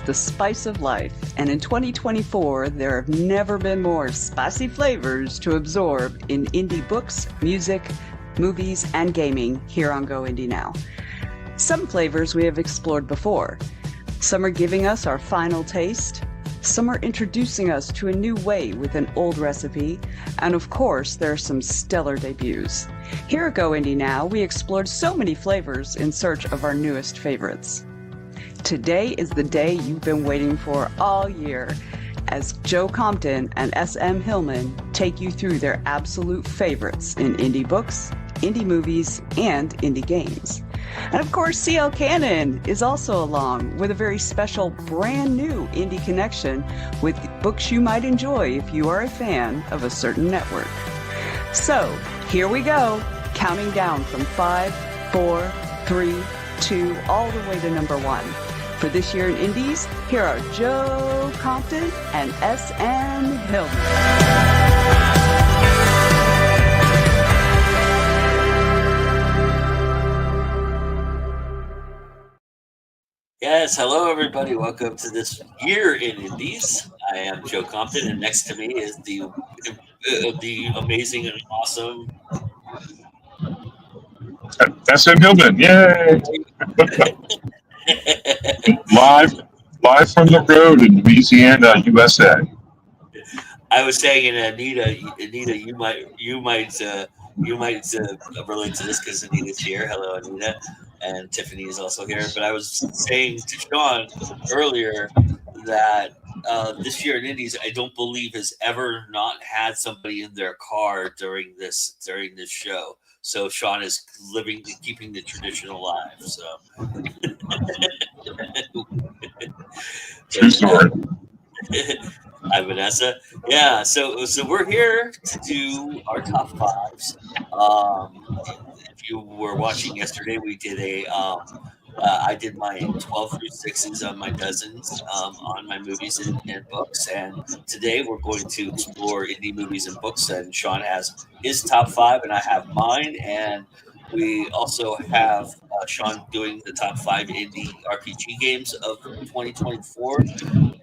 the spice of life, and in 2024, there have never been more spicy flavors to absorb in indie books, music, movies, and gaming here on Go Indie Now. Some flavors we have explored before. Some are giving us our final taste. Some are introducing us to a new way with an old recipe. And of course, there are some stellar debuts. Here at Go Indie Now, we explored so many flavors in search of our newest favorites. Today is the day you've been waiting for all year, as Joe Compton and SM Hillman take you through their absolute favorites in indie books, indie movies, and indie games. And of course, CL Cannon is also along with a very special brand new indie connection with books you might enjoy if you are a fan of a certain network. So here we go, counting down from 5, 4, 3, 2, all the way to number 1. For this year in Indies, here are Joe Compton and SM Hillman. Yes, hello everybody. Welcome to this year in Indies. I am Joe Compton, and next to me is the amazing and awesome SM Hillman. Yay! live from the road in Louisiana, USA. I was saying, and Anita, you might relate to this because Anita's here. Hello, Anita. And Tiffany is also here. But I was saying to Sean earlier that this year in Indies, I don't believe has ever not had somebody in their car during this show. So Sean is keeping the tradition alive. So True story. Hi, Vanessa. Yeah, so we're here to do our top fives. If you were watching yesterday, we did I did my 12 through 6s on my dozens on my movies and books. And today we're going to explore indie movies and books. And Sean has his top 5, and I have mine. And we also have Sean doing the top 5 indie RPG games of 2024.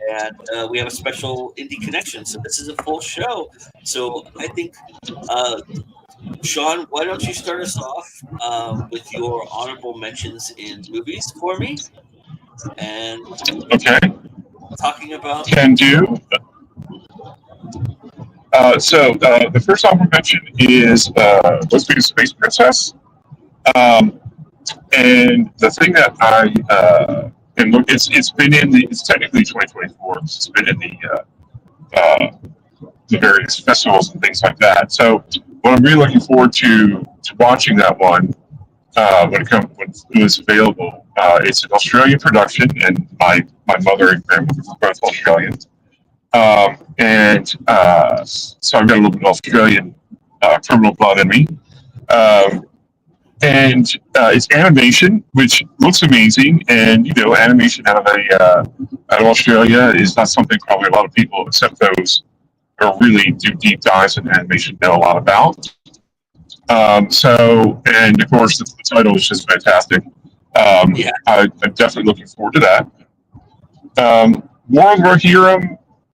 And we have a special indie connection. So this is a full show. So I think, Sean, why don't you start us off with your honorable mentions in movies for me? And okay, talking about can do. So the first honorable mention is Let's Be a Space Princess. And the thing that I and look, it's technically 2024. It's been in the various festivals and things like that. So what I'm really looking forward to watching that one when it was available. It's an Australian production, and my mother and grandmother were both Australian. So I've got a little bit of Australian criminal blood in me. And it's animation, which looks amazing. And animation out of Australia is not something probably a lot of people, except those who really do deep dives in animation, know a lot about. And of course, the title is just fantastic. I'm definitely looking forward to that. World War Hero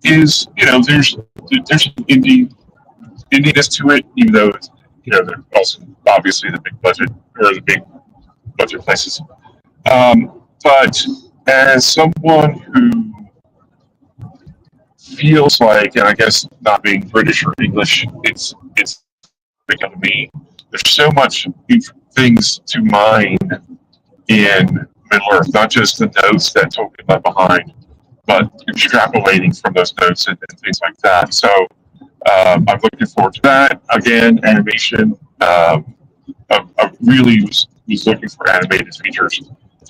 is, there's indiness to it, even though it's, they're also obviously the big budget places. But as someone who feels like, and I guess not being British or English, it's become me. There's so much things to mine in Middle Earth, not just the notes that Tolkien left behind, but extrapolating from those notes and things like that. So I'm looking forward to that. Again, animation. I really was looking for animated features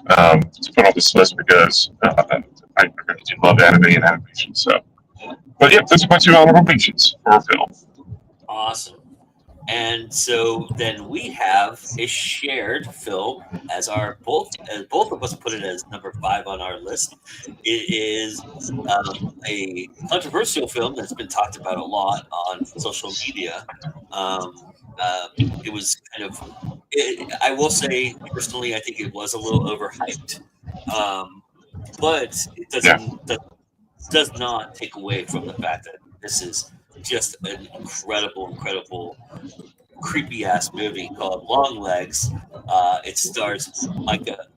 to put on this list because I really do love anime and animation. So, but yeah, those are my 2 honorable mentions for film. awesome. And so then we have a shared film as both of us put it as number 5 on our list. It is a controversial film that's been talked about a lot on social media. It was kind of, I will say personally, I think it was a little overhyped. but it Yeah. does not take away from the fact that this is just an incredible creepy ass movie called Long Legs. It stars Micah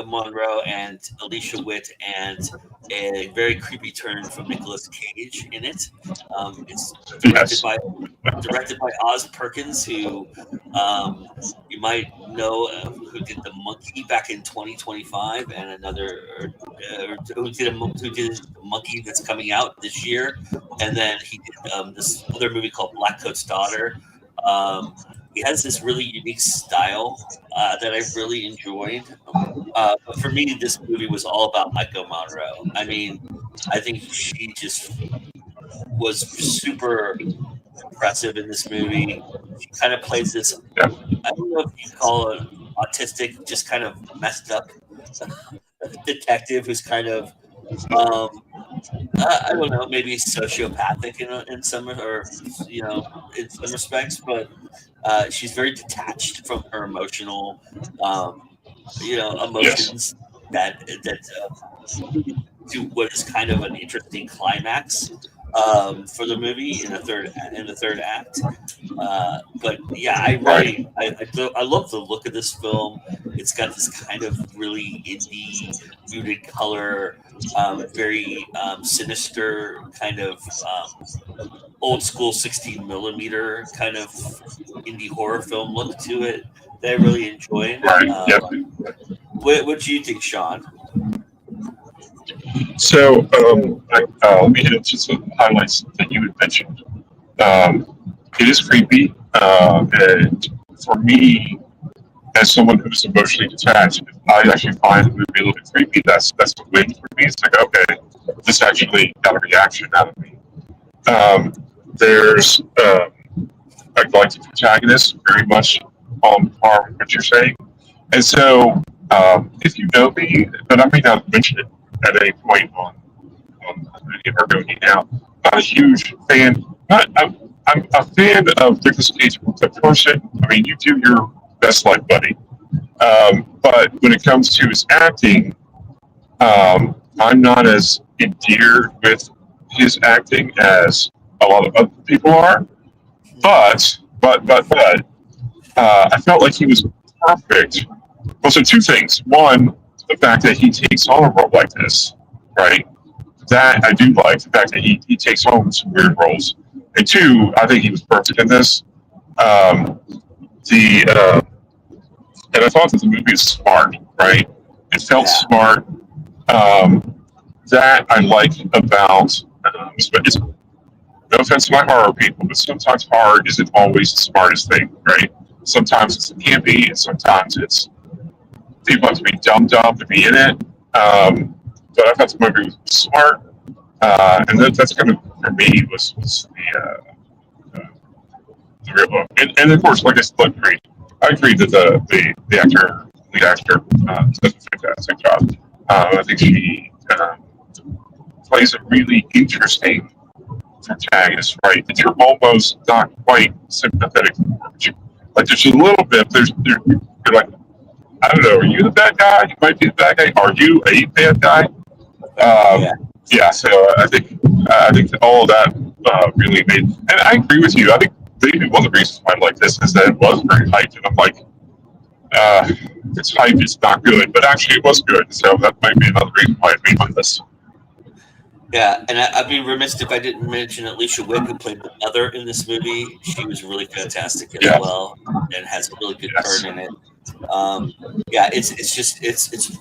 Monroe and Alicia Witt, and a very creepy turn from Nicolas Cage in it. It's Yes. directed by Oz Perkins, who you might know, who did The Monkey back in 2025, and another who did The Monkey that's coming out this year, and then he did this other movie called Black Coat's Daughter. He has this really unique style that I've really enjoyed. But for me, this movie was all about Micah Monroe. I mean, I think she just was super impressive in this movie. She kind of plays this, Yeah. I don't know if you call it autistic, just kind of messed up detective who's kind of, I don't know, maybe sociopathic in some, or in some respects, but she's very detached from her emotional, emotions that to what is kind of an interesting climax for the movie in the third act. But yeah, I love the look of this film. It's got this kind of really indie muted color, very sinister kind of old school 16 millimeter kind of indie horror film look to it that I really enjoyed. Right. Yep. What do you think, Sean? So let me hit into some highlights that you had mentioned. It is creepy, and for me, as someone who's emotionally detached, if I actually find the movie a little bit creepy, that's the win for me. It's like, okay, this actually got a reaction out of me. There's I like the protagonist very much on par with what you're saying, and so if you know me, but I may not mention it at any point on Ergo now. Not a huge fan. I'm a fan of Nicolas Cage, the person. I mean, you do your best life, buddy. But when it comes to his acting, I'm not as endeared with his acting as a lot of other people are. But I felt like he was perfect. Well, so two things. One, the fact that he takes on a role like this, right? That I do like, the fact that he takes on some weird roles. And two, I think he was perfect in this. And I thought that the movie is smart, right? It felt smart. That I like about, it's, no offense to my horror people, but sometimes horror isn't always the smartest thing, right? Sometimes it can be, and sometimes it's people have to be dumb to be in it. But I thought the movie was smart, and that's kind of for me was the real book. And of course, like I said, I agree that the lead actor, does a fantastic job. I think she plays a really interesting protagonist, right? That you're almost not quite sympathetic for. Like there's a little bit. You're like, I don't know. Are you the bad guy? You might be the bad guy. Are you a bad guy? Yeah. So I think that all of that really made. And I agree with you. I think maybe one of the reasons why I like this is that it was very hyped, and I'm like, it's hype. It's not good, but actually it was good. So that might be another reason why I made on this. Yeah, and I'd be remiss if I didn't mention Alicia Witt, who played the mother in this movie. She was really fantastic as well, and has a really good turn in it.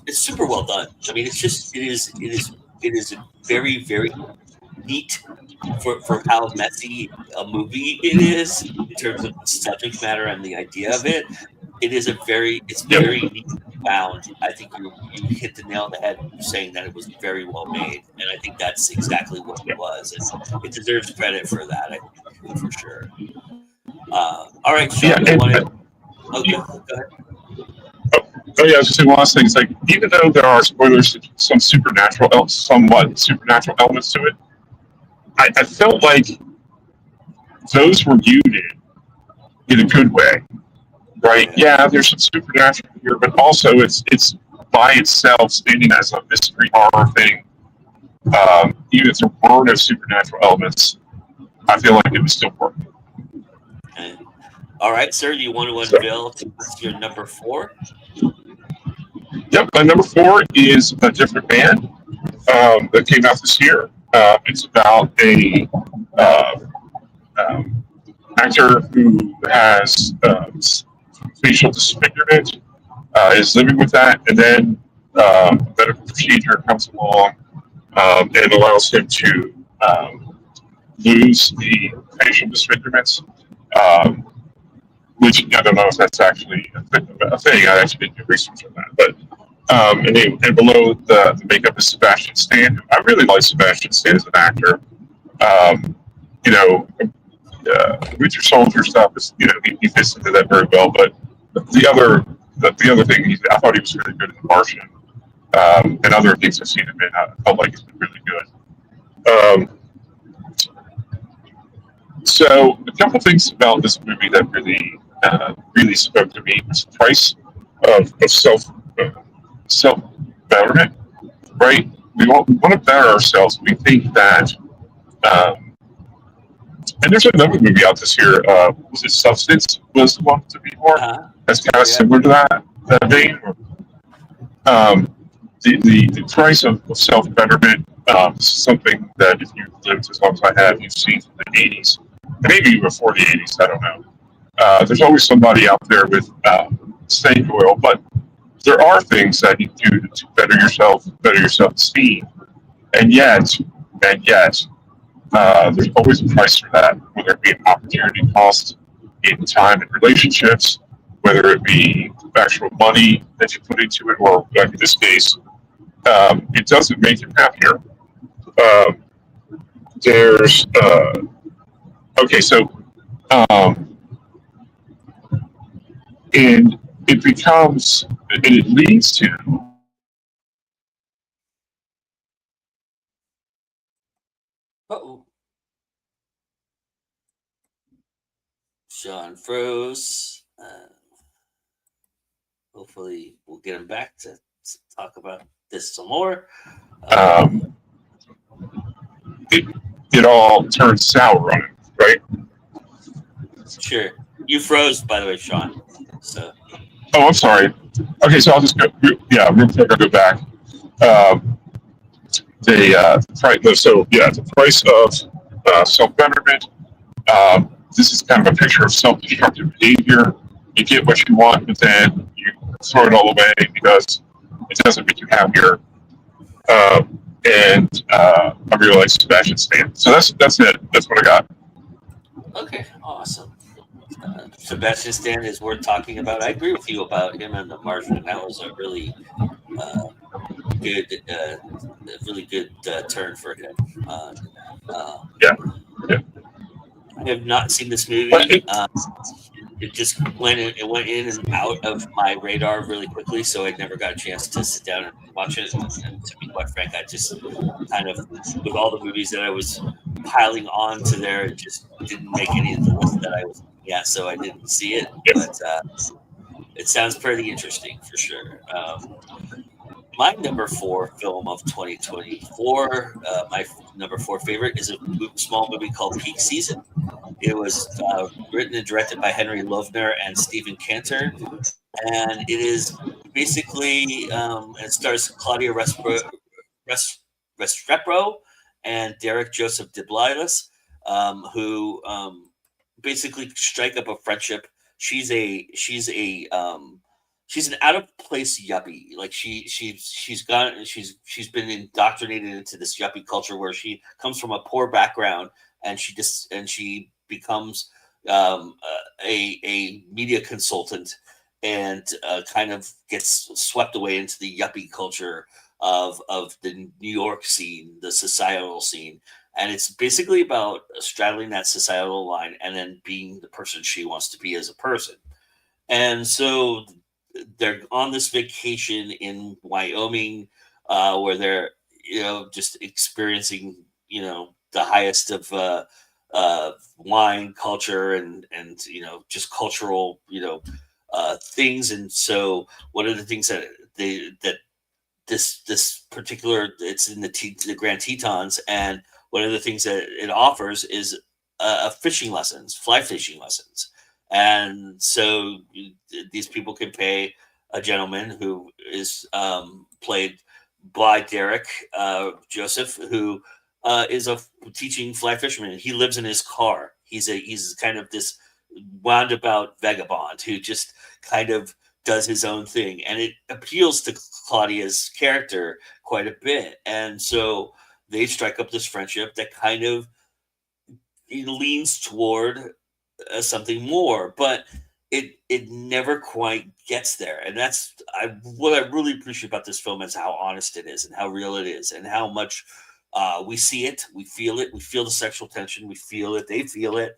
It's super well done. I mean, it is very, very neat for how messy a movie it is in terms of the subject matter and the idea of it. It's very neat found. I think you hit the nail on the head saying that it was very well made, and I think that's exactly what it was, and it deserves credit for that. I think for sure. All right, Sean, go ahead. Oh yeah, I was just saying one last thing. It's like even though there are spoilers, somewhat supernatural elements to it, I felt like those were muted in a good way. Right? Yeah, there's some supernatural here, but also it's by itself, standing as a mystery horror thing, even if there were no supernatural elements, I feel like it would still work. Okay. All right, sir. You want to So, unveil to us your number 4? yep, my number 4 is a different band that came out this year. It's about a uh, um, actor who has facial disfigurement, is living with that, and then a medical procedure comes along and allows him to lose the facial disfigurements, um, which I don't know if that's actually a thing. I actually didn't do research on that, but and below the makeup is Sebastian Stan. I really like Sebastian Stan as an actor. Um, you know, Winter Soldier stuff is he fits into that very well. But the other thing I thought he was really good in The Martian, and other things I've seen him in. I felt like he's been really good. So a couple things about this movie that really spoke to me was the price of self betterment. Right? We want to better ourselves. We think that. And there's another movie out this year. Was it Substance? Was the one to be more? That's kind of similar to that vein. Um, the price of self betterment is something that if you've lived as long as I have, you've seen from the 80s, maybe even before the 80s. I don't know. There's always somebody out there with snake oil, but there are things that you do to better yourself esteem, and yet, there's always a price for that, whether it be an opportunity cost in time and relationships, whether it be actual money that you put into it, or like in this case, it doesn't make you happier. Um, there's okay, so um, and it becomes and it leads to Uh-oh. Sean froze. Hopefully, we'll get him back to talk about this some more. It all turns sour on it, right? Sure. You froze, by the way, Sean. So. Oh, I'm sorry. Okay, so I'll just go. Yeah, real quick. I'll go back. The price of self betterment. This is kind of a picture of self destructive behavior. You get what you want, but then you throw it all away because it doesn't make you happier. I really like Sebastian Stan. So that's it. That's what I got. Okay, awesome. Sebastian Stan is worth talking about. I agree with you about him and The Martian. That was a really good turn for him. Yeah. I have not seen this movie. It just went in and out of my radar really quickly, so I never got a chance to sit down and watch it. And to be quite frank, I just kind of, with all the movies that I was piling on to there, it just didn't make any of the list that I was looking at, so I didn't see it. But it sounds pretty interesting for sure. My number 4 film of 2024, my number 4 favorite, is a small movie called Peak Season. It was written and directed by Henry Lovner and Stephen Cantor, and it is basically it stars Claudia Restrepo and Derek Joseph DeBlias, who basically strike up a friendship. She's an out of place yuppie. Like she's been indoctrinated into this yuppie culture where she comes from a poor background, and she becomes a media consultant, and kind of gets swept away into the yuppie culture of the New York scene, the societal scene. And it's basically about straddling that societal line and then being the person she wants to be as a person. And so they're on this vacation in Wyoming, where they're just experiencing the highest of wine culture and just cultural things. And so one of the things that this particular, it's in the Grand Tetons, and one of the things that it offers is fishing lessons, fly fishing lessons, and so these people can pay a gentleman who is played by Derek Joseph, who is a teaching fly fisherman. He lives in his car. He's kind of this roundabout vagabond who just kind of does his own thing, and it appeals to Claudia's character quite a bit. And so they strike up this friendship that kind of leans toward something more, but it never quite gets there. And that's what I really appreciate about this film is how honest it is and how real it is and how much we see it, we feel the sexual tension, we feel it, they feel it,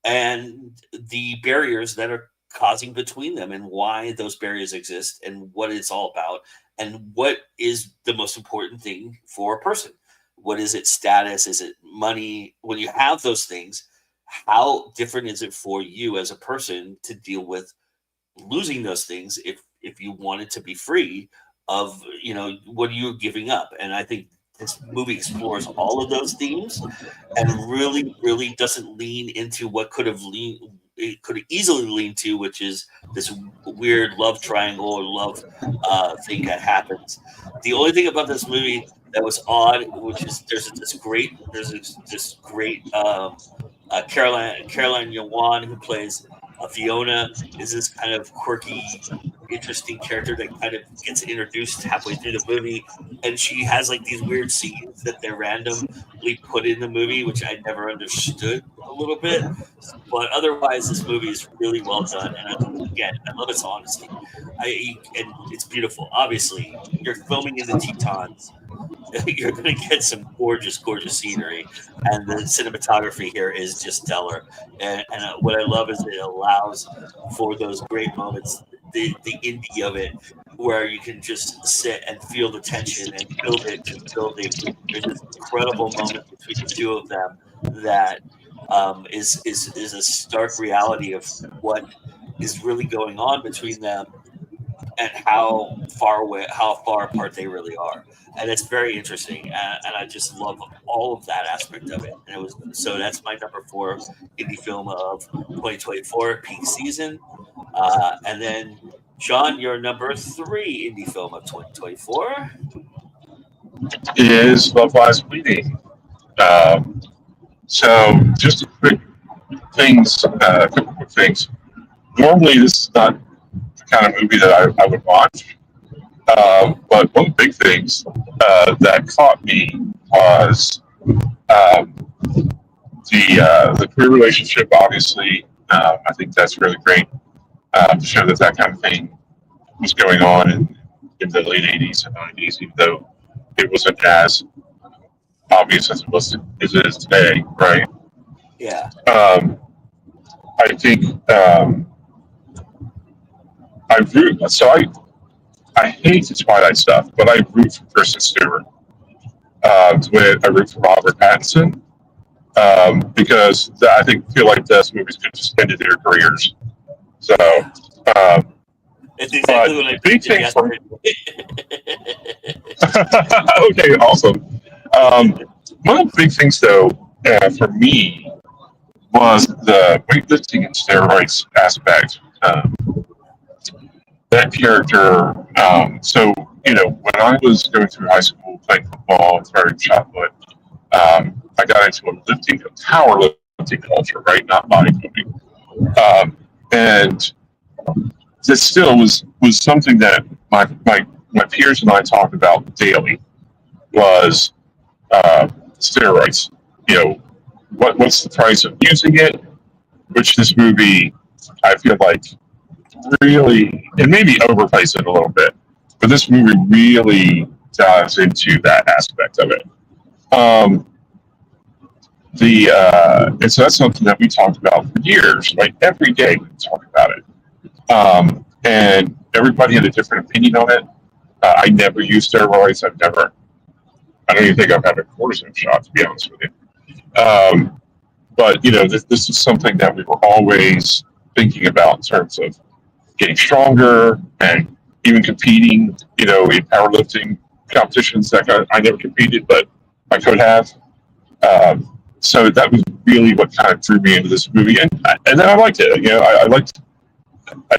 and the barriers that are causing between them and why those barriers exist and what it's all about and what is the most important thing for a person. What is its status? Is it money? When you have those things, how different is it for you as a person to deal with losing those things if you wanted to be free of, what are you giving up? And I think this movie explores all of those themes and really, really doesn't lean into what it could have easily leaned to, which is this weird love triangle or love thing that happens. The only thing about this movie that was odd, which is there's this great Caroline Yawan, who plays Fiona, is this kind of quirky, interesting character that kind of gets introduced halfway through the movie, and she has like these weird scenes that they're randomly put in the movie, which I never understood a little bit. But otherwise, this movie is really well done, and I love its honesty. And it's beautiful. Obviously, you're filming in the Tetons. You're going to get some gorgeous, gorgeous scenery, and the cinematography here is just stellar. And what I love is it allows for those great moments, the indie of it, where you can just sit and feel the tension and build it. There's this incredible moment between the two of them that is a stark reality of what is really going on between them and how far apart they really are. And it's very interesting, and I just love all of that aspect of it. And so that's my number 4 indie film of 2024 peak season. And then Sean, your number 3 indie film of 2024 is Love Lies Bleeding. So just a couple quick things. Normally, this is not the kind of movie that I would watch. But one of the big things that caught me was the queer relationship. Obviously, I think that's really great to show that kind of thing was going on in the late '80s and '90s, even though it wasn't as obvious as it is today, right? Yeah. I think I hate the Twilight stuff, but I root for Kristen Stewart. The way I root for Robert Pattinson, because I feel like those movies could just ended their careers. So, it's exactly what I big thing for me. Okay, awesome. One of the big things, though, for me was the weightlifting and steroids aspect. That character. So, when I was going through high school playing football and throwing shot put, I got into a powerlifting culture, right? Not bodybuilding. And this still was something that my peers and I talked about daily was steroids. What's the price of using it? Which this movie, I feel like, really, and maybe overplays it a little bit, but this movie really dives into that aspect of it. And so that's something that we talked about for years. Like every day we talk about it, and everybody had a different opinion on it. I never used steroids. I don't even think I've had a cortisone shot, to be honest with you. But this is something that we were always thinking about in terms of getting stronger and even competing, in powerlifting competitions. That I never competed, but I could have. So that was really what kind of drew me into this movie, and then I liked it. I liked. I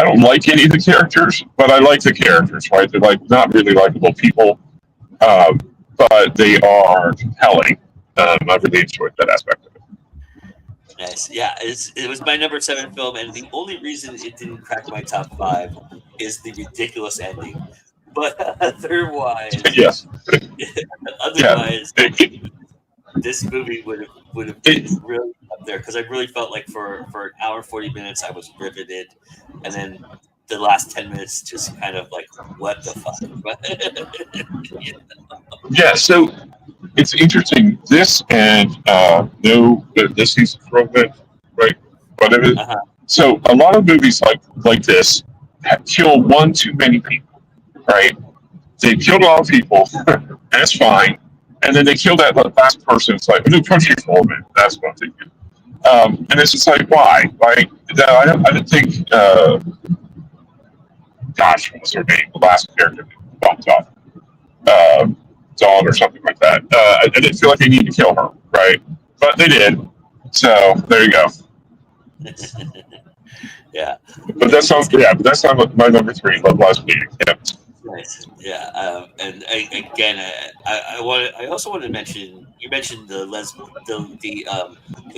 don't like any of the characters, but I like the characters. Right? They're like not really likable people, um, but they are compelling. I really enjoyed that aspect of it. Nice. Yeah, it was my number 7 film, and the only reason it didn't crack my top 5 is the ridiculous ending. But otherwise, Yes. Yeah. otherwise, this movie would have been really up there because I really felt like for an hour and 40 minutes I was riveted, and then the last 10 minutes just kind of like, what the fuck? Yeah. So it's interesting. This and this season Roman, right? Whatever. Uh-huh. So a lot of movies like this kill one too many people, right? They killed a lot of people, and that's fine. And then they kill that last person. It's like, no, Country Foreman. That's what I'm thinking. And it's just like, why? Like, I didn't think. Gosh, what was her name? The last character that bumped off. Dawn or something like that. I didn't feel like they needed to kill her, right? But they did. So there you go. Yeah. But that's not my number 3. Love Lies Bleeding. Yeah. Nice. Yeah. And again, I also wanted to mention, you mentioned the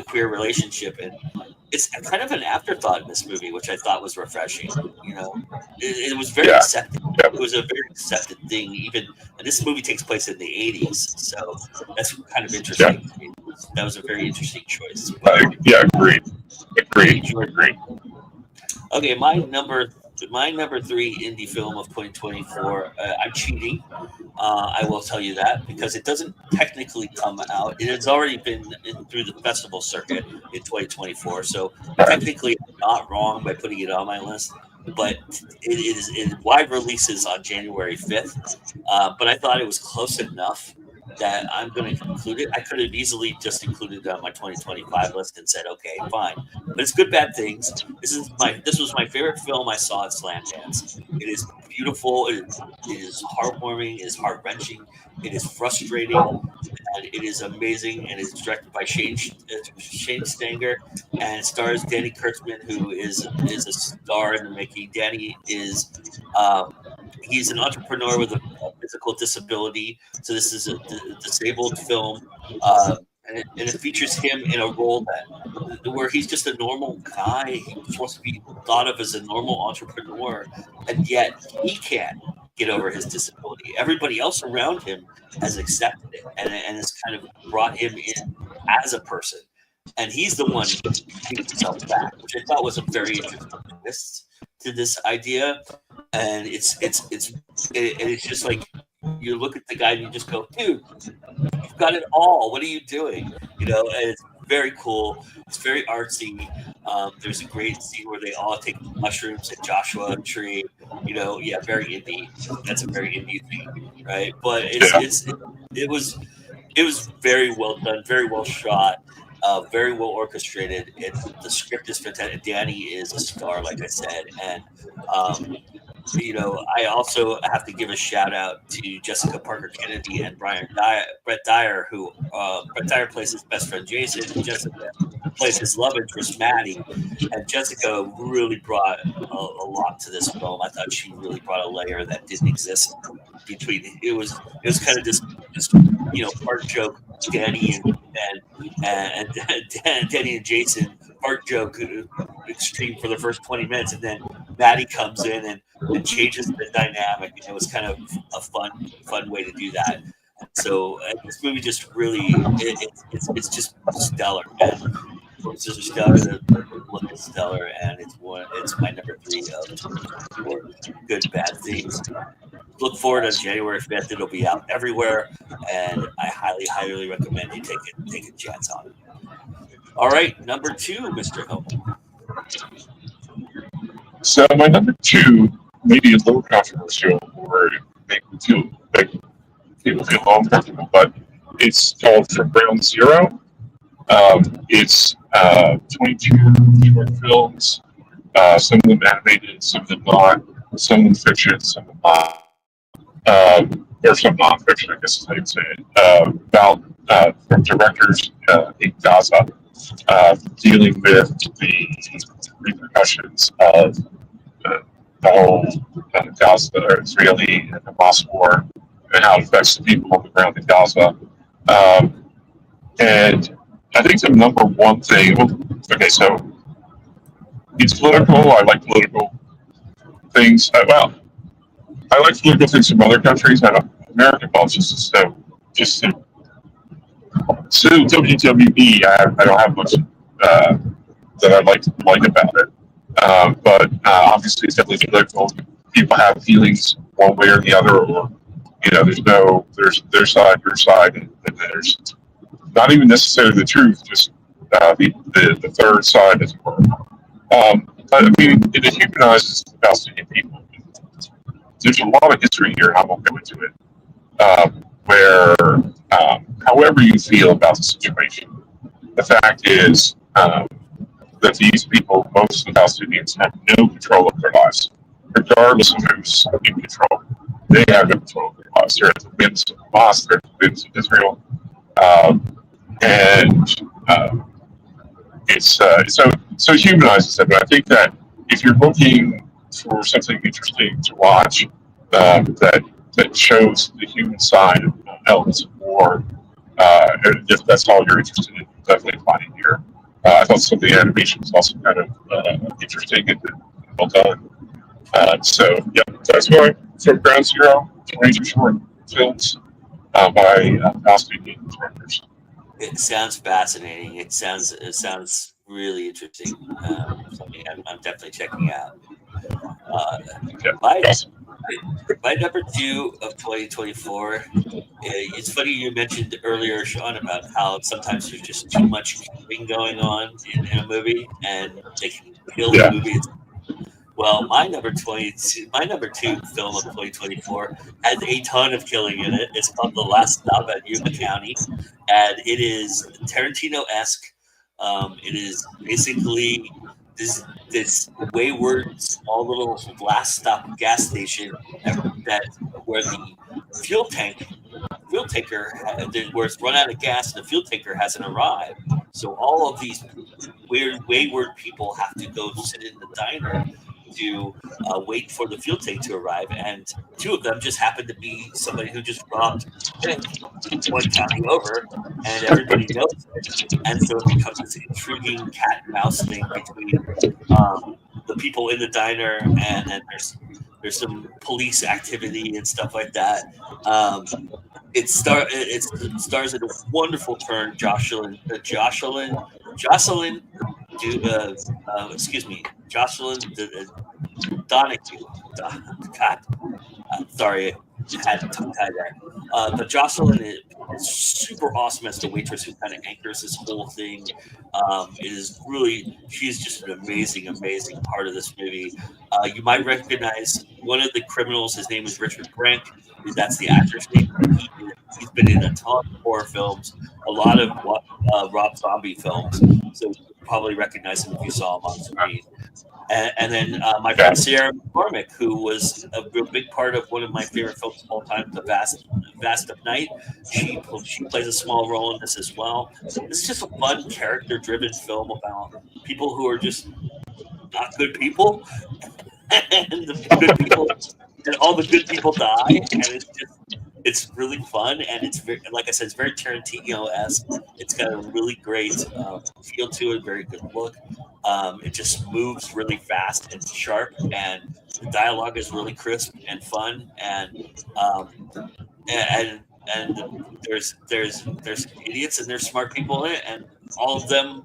queer relationship, and it's kind of an afterthought in this movie, which I thought was refreshing. It was very accepted. Yeah. It was a very accepted thing, even. And this movie takes place in the 80s, so that's kind of interesting. Yeah. I mean, that was a very interesting choice. Yeah, agreed. Okay, my number 3 indie film of 2024. I'm cheating. I will tell you that because it doesn't technically come out. It has already been through the festival circuit in 2024. So technically, I'm not wrong by putting it on my list. But it wide releases on January 5th. But I thought it was close enough that I'm going to include it. I could have easily just included it on my 2025 list and said, okay, fine. But it's Good Bad Things. This was my favorite film I saw at Slamdance. It is beautiful. It is heartwarming. It is heart-wrenching. It is frustrating. And it is amazing. And it's directed by Shane Stanger. And it stars Danny Kurtzman, who is a star in the making. Danny is... he's an entrepreneur with a physical disability. So this is a disabled film. And it features him in a role where he's just a normal guy. He's supposed to be thought of as a normal entrepreneur. And yet he can't get over his disability. Everybody else around him has accepted it and has kind of brought him in as a person. And he's the one who takes himself back, which I thought was a very interesting twist to this idea. And it's just like you look at the guy and you just go, dude, you've got it all. What are you doing? And it's very cool. It's very artsy. There's a great scene where they all take mushrooms at Joshua Tree. Very indie. That's a very indie thing, right? But it was very well done, very well shot. Very well orchestrated. The script is fantastic. Danny is a star, like I said, and I also have to give a shout out to Jessica Parker Kennedy and Brett Dyer, who Brett Dyer plays his best friend Jason, and Jessica plays his love interest Maddie. And Jessica really brought a lot to this film. I thought she really brought a layer that didn't exist between. It was kind of just part joke Danny and Danny and Jason, part joke extreme for the first 20 minutes, and then Maddie comes in and changes the dynamic. And it was kind of a fun way to do that. So this movie just really it's just stellar, and it's just stellar. The look is stellar, and it's my number 3 of Good Bad Things. Look forward on January 5th. It'll be out everywhere, and I highly recommend you take a chance on it. All right, number 2, Mr. Hillman. So my number 2 may be a little controversial, or make people feel uncomfortable, but it's called From Ground Zero. It's 22 short films, some of them animated, some of them not. some fiction, some or some nonfiction, I guess is how you'd say it, about from directors in Gaza dealing with the repercussions of the whole Gaza, Israeli and Hamas war, and how it affects the people on the ground in Gaza. And I think the number one thing, okay, so it's political. I like political things. I like political things from other countries. I don't, American politics, just so WWE. I don't have much that I like about it. But obviously, it's definitely political. People have feelings one way or the other, or there's their side, your side, and there's not even necessarily the truth, just the third side, as it were. I mean, it humanizes the Palestinian people. There's a lot of history here, and I won't go into it, where however you feel about the situation, the fact is that these people, most of the Palestinians, have no control of their lives, regardless of who's in control. They have no control of their lives. They're at the whims of Hamas, they're at the whims of Israel. It's so it humanizes them. But I think that if you're looking for something interesting to watch that shows the human side of elements of war, if that's all you're interested in, you'll definitely find it here. I thought some of the animation was also kind of interesting and well done. So yeah, that's why from Ground Zero to Ranger Short films by Palestinian directors. It sounds fascinating. It sounds really interesting. Something I'm definitely checking out. My number two of 2024. It's funny you mentioned earlier, Sean, about how sometimes there's just too much killing going on in a movie, and they can kill the movie. Well, my number two film of 2024 has a ton of killing in it. It's called The Last Stop at Yuma County, and it is Tarantino-esque. It is basically this wayward small little last stop gas station where the fuel tanker where it's run out of gas and the fuel tanker hasn't arrived. So all of these wayward people have to go sit in the diner to wait for the fuel tank to arrive, and two of them just happen to be somebody who just robbed one county over, and everybody knows it. And so it becomes this intriguing cat and mouse thing between the people in the diner, and then there's some police activity and stuff like that. It stars in a wonderful turn. Jocelyn Donahue. God, sorry, I had a tongue tie there. But Jocelyn is super awesome as the waitress who kind of anchors this whole thing. She's just an amazing part of this movie. You might recognize one of the criminals. His name is Richard Brink. That's the actor's name. He's been in a ton of horror films, a lot of Rob Zombie films. So you probably recognize him if you saw him on screen. And then my friend Sierra McCormick, who was a real big part of one of my favorite films of all time, The Vast of Night. She plays a small role in this as well. This is just a fun, character-driven film about people who are just not good people, and the good people, and all the good people die, and it's really fun, and it's very, like I said, it's very Tarantino-esque. It's got a really great feel to it, very good look. It just moves really fast and sharp, and the dialogue is really crisp and fun, and there's idiots and there's smart people in it, and all of them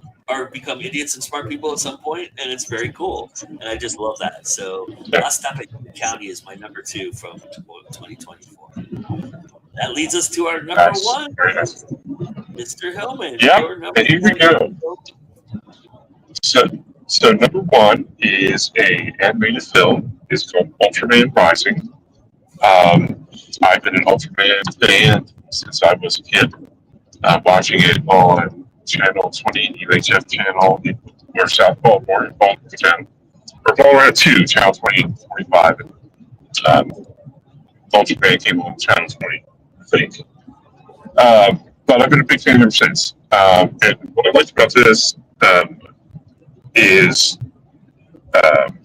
become idiots and smart people at some point, and it's very cool, and I just love that. So Last Stop at Yuma County is my number two from 2024. That leads us to our number one, Mr. Hillman. Yeah, here we go. So number one is a animated film. It's called Ultraman Rising. I've been an Ultraman fan since I was a kid. Watching it on Channel 20, UHF channel, or South Baltimore, Baltimore, or Baltimore 2, Channel 20, 45, and Um, Ultraman came on Channel 20, I think. But I've been a big fan ever since. And what I liked about this is um,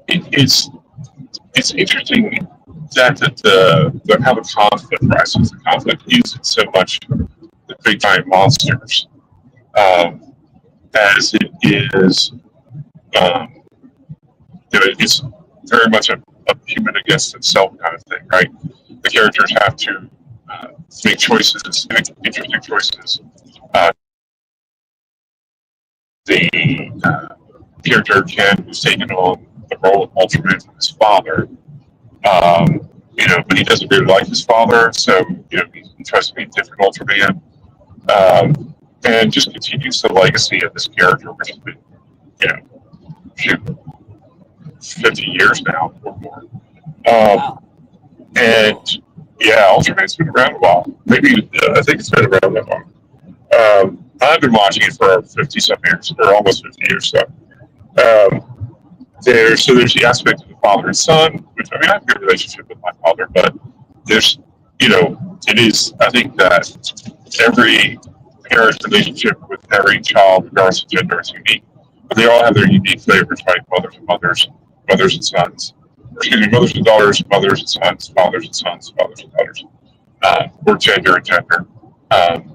it's interesting that how the conflict rises. The conflict isn't so much the big giant monsters as it is. Um, it's very much a human against itself kind of thing, right? The characters have to make choices, make interesting choices. Uh, the character Ken, who's taken on the role of Ultraman from his father, but he doesn't really like his father, so he tries to be a different Ultraman, and just continues the legacy of this character, which has been, shoot, 50 years now or more. Wow. And yeah, Ultraman's been around a while. Maybe I think it's been around that long. I've been watching it for 50 some years, or almost 50 years. So there's the aspect of the father and son, which I have a good relationship with my father, but there's it is. I think that every parent's relationship with every child, regardless of gender, is unique. But they all have their unique flavors, right? Mothers and sons. Or, excuse me, mothers and daughters, mothers and sons, fathers and sons, fathers and daughters. Or gender and gender.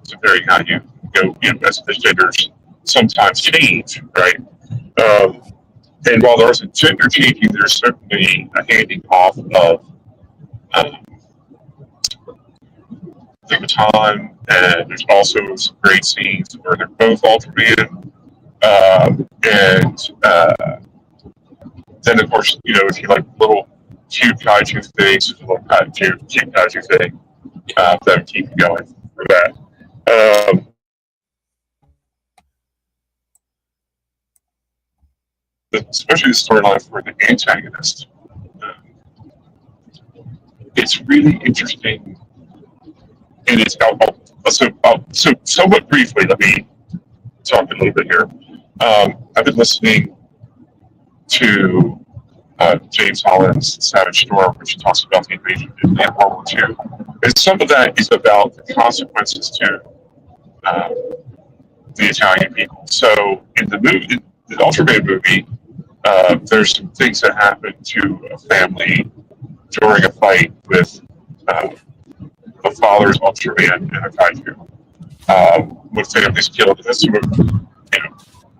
Depending how you go, as genders sometimes change, right? Um, and while there's a gender changing, there's certainly a handing off of um, the baton, and there's also some great scenes where they're both Ultraman. And then, of course, if you like little cute kaiju things, little cute kaiju thing, that would keep you going for that. Especially the storyline for the antagonist. It's really interesting, and it's so somewhat briefly. Let me talk a little bit here. I've been listening to James Holland's Savage Storm, which talks about the invasion in World War II. And some of that is about the consequences to the Italian people. So in the Ultraman movie, there's some things that happen to a family during a fight with the father's Ultraman and a kaiju. When families killed, and that's sort of,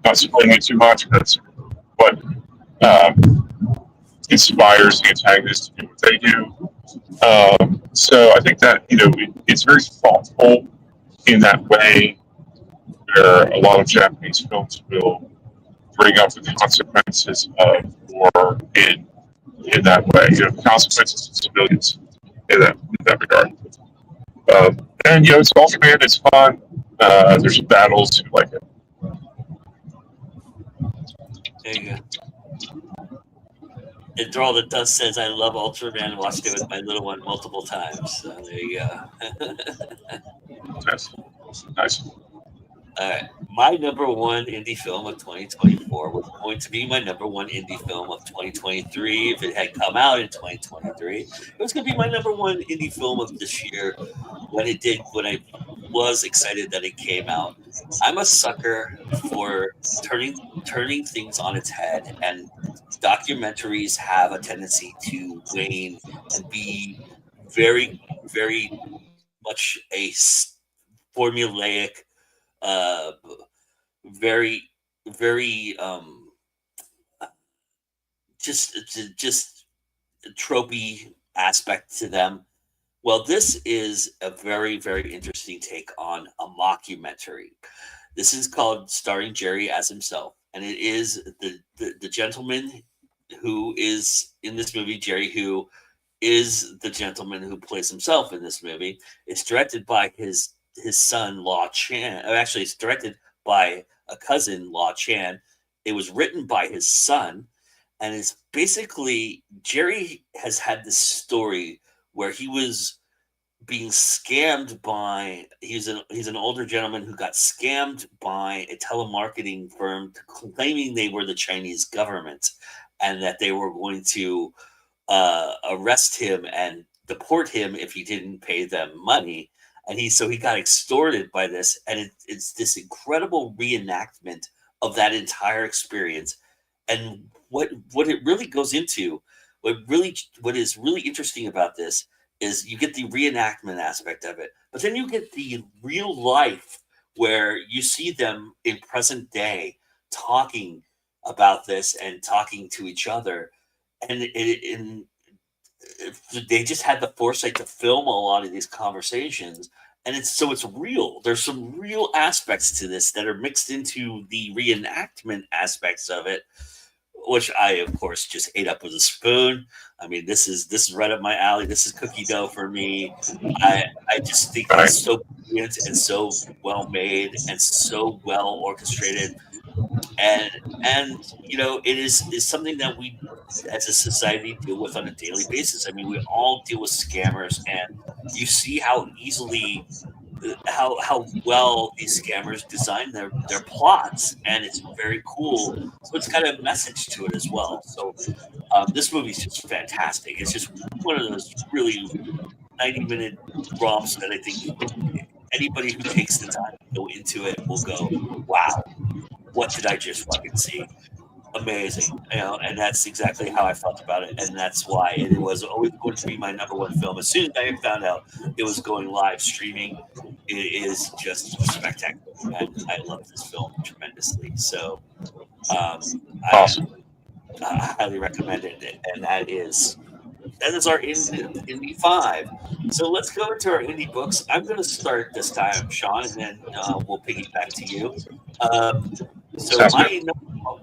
not spoiling it too much, but that's what inspires the antagonists to do what they do. So I think that it's very thoughtful in that way, where a lot of Japanese films will bring up the consequences of war in that way. The consequences to civilians in that regard. And it's Ultraman. It's fun. There's battles who like it. There you go. And Throw the Dust says, I love Ultraman. Watched it with my little one multiple times. So there you go. Nice. All right. My number one indie film of 2024 was going to be my number one indie film of 2023. If it had come out in 2023, it was going to be my number one indie film of this year when I was excited that it came out. I'm a sucker for turning things on its head, and documentaries have a tendency to wane and be very, very much a formulaic, uh, very, very just tropey aspect to them. Well, this is a very, very interesting take on a mockumentary. This is called Starring Jerry as Himself, and it is the gentleman who is in this movie, Jerry, who is the gentleman who plays himself in this movie. It's directed by his son, Law Chan. Actually, it's directed by a cousin, Law Chan. It was written by his son, and it's basically Jerry has had this story where he was being scammed by he's an older gentleman who got scammed by a telemarketing firm claiming they were the Chinese government, and that they were going to arrest him and deport him if he didn't pay them money. And he got extorted by this, and it's this incredible reenactment of that entire experience. And what it really goes into, what is really interesting about this is you get the reenactment aspect of it, but then you get the real life where you see them in present day talking about this and talking to each other, and they just had the foresight to film a lot of these conversations, and it's real. There's some real aspects to this that are mixed into the reenactment aspects of it, which I of course just ate up with a spoon. I mean, this is right up my alley. This is cookie dough for me. I just think it's so brilliant and so well made and so well orchestrated, and it is something that we as a society deal with on a daily basis. I mean, we all deal with scammers, and you see how easily how well these scammers design their plots, and it's very cool. So it's got a message to it as well. So this movie is just fantastic. It's just one of those really 90-minute romps that I think anybody who takes the time to go into it will go, wow, what did I just fucking see? Amazing, and that's exactly how I felt about it, and that's why it was always going to be my number one film. As soon as I found out it was going live streaming, it is just spectacular, and I love this film tremendously. So, Awesome. I highly recommend it, and that is our indie 5. So let's go into our indie books. I'm going to start this time, Sean, and then we'll piggyback to you. So Sounds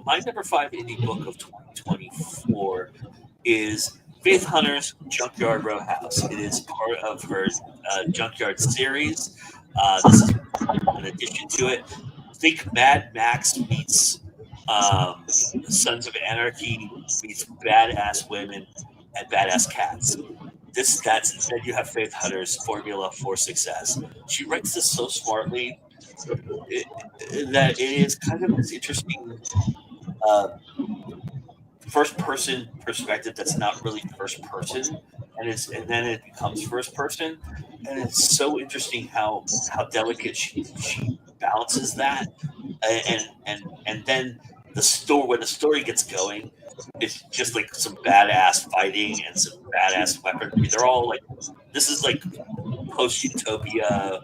my number 5 indie book of 2024 is Faith Hunter's Junkyard Roadhouse. It is part of her Junkyard series. This is an addition to it. Think Mad Max meets Sons of Anarchy meets badass women and badass cats. Then you have Faith Hunter's formula for success. She writes this so smartly that it is kind of this interesting first person perspective that's not really first person, and then it becomes first person, and it's so interesting how delicate she balances that, and then when the story gets going, it's just like some badass fighting and some badass weaponry. They're all like, this is like post utopia.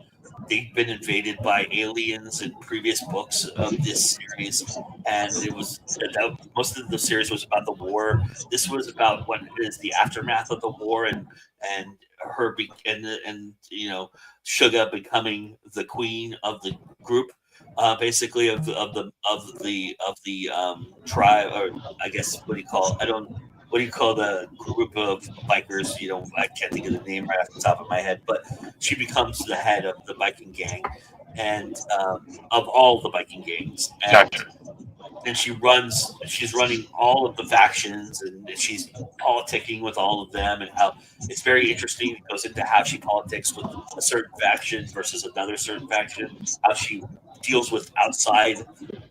They've been invaded by aliens in previous books of this series, and it was most of the series was about the war. This was about what is the aftermath of the war, and her and Suga becoming the queen of the group, basically of the tribe, or I guess what do you call the group of bikers? I can't think of the name right off the top of my head, but she becomes the head of the biking gang, and of all the biking gangs, and she's running all of the factions, and she's politicking with all of them, and how it's very interesting. It goes into how she politics with a certain faction versus another certain faction, how she deals with outside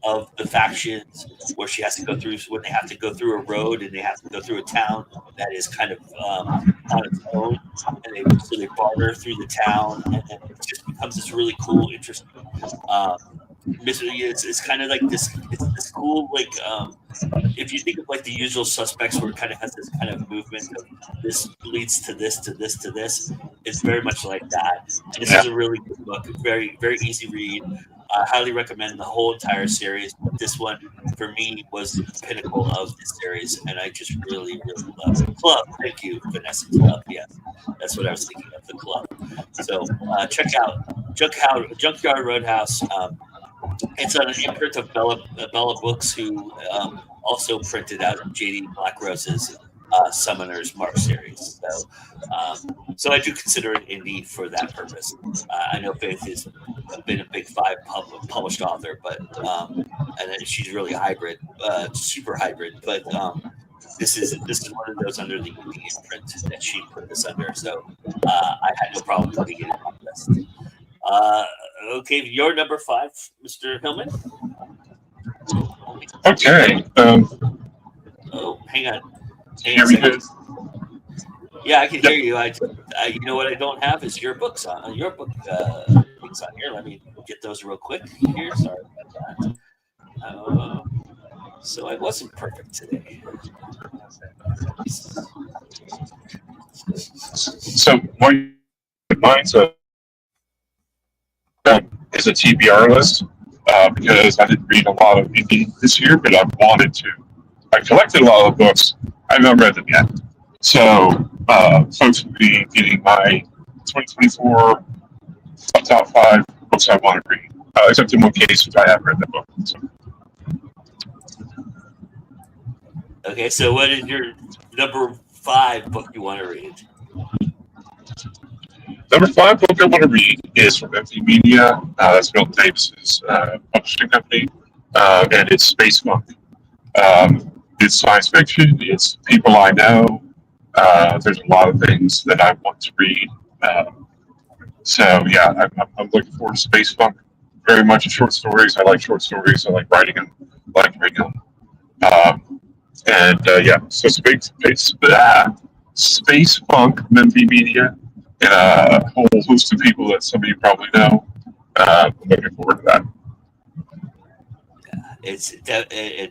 of the factions, where she has to go through when they have to go through a road and they have to go through a town that is kind of on its own, and they barter through the town, and then it just becomes this really cool, interesting. It's kind of like this. It's this cool, like if you think of like The Usual Suspects, where it kind of has this kind of movement of this leads to this to this to this. It's very much like that. And this is a really good book. Very very easy read. I highly recommend the whole entire series. But this one, for me, was the pinnacle of the series, and I just really, really love it. Club. Thank you, Vanessa. Club. Yes, that's what I was thinking of. The Club. So check out Junkyard Roadhouse. It's an imprint of Bella Books, who also printed out J.D. Blackrose's Summoner's Mark series. So I do consider it indie for that purpose. I know Faith has been a big 5 published author, but and then she's really hybrid, super hybrid. But this is one of those under the indie imprint that she put this under. So I had no problem putting it in my list. Okay, your number 5, Mr. Hillman. Okay. Oh, hang on. Can you hear me good? Yeah, I can Yep. hear you. You know what I don't have is your books on your book things on here. Let me get those real quick here. Sorry about that. So I wasn't perfect today. So mine's is a TBR list because I didn't read a lot of indie this year, but I wanted to. I collected a lot of books. I haven't read them yet. So folks will be getting my 2024 top 5 books I want to read, except in one case, which I have read the book. So. Okay, so what is your number 5 book you want to read? Number 5 book I want to read is from MV Media. That's Milton Davis's publishing company, and it's Space Funk. It's science fiction. It's people I know. There's a lot of things that I want to read. So yeah, I'm looking forward to Space Funk. Very much short stories. I like short stories. I like writing them. I like reading them. Yeah, so Space Funk, MV Media, and a whole host of people that some of you probably know. I'm looking forward to that.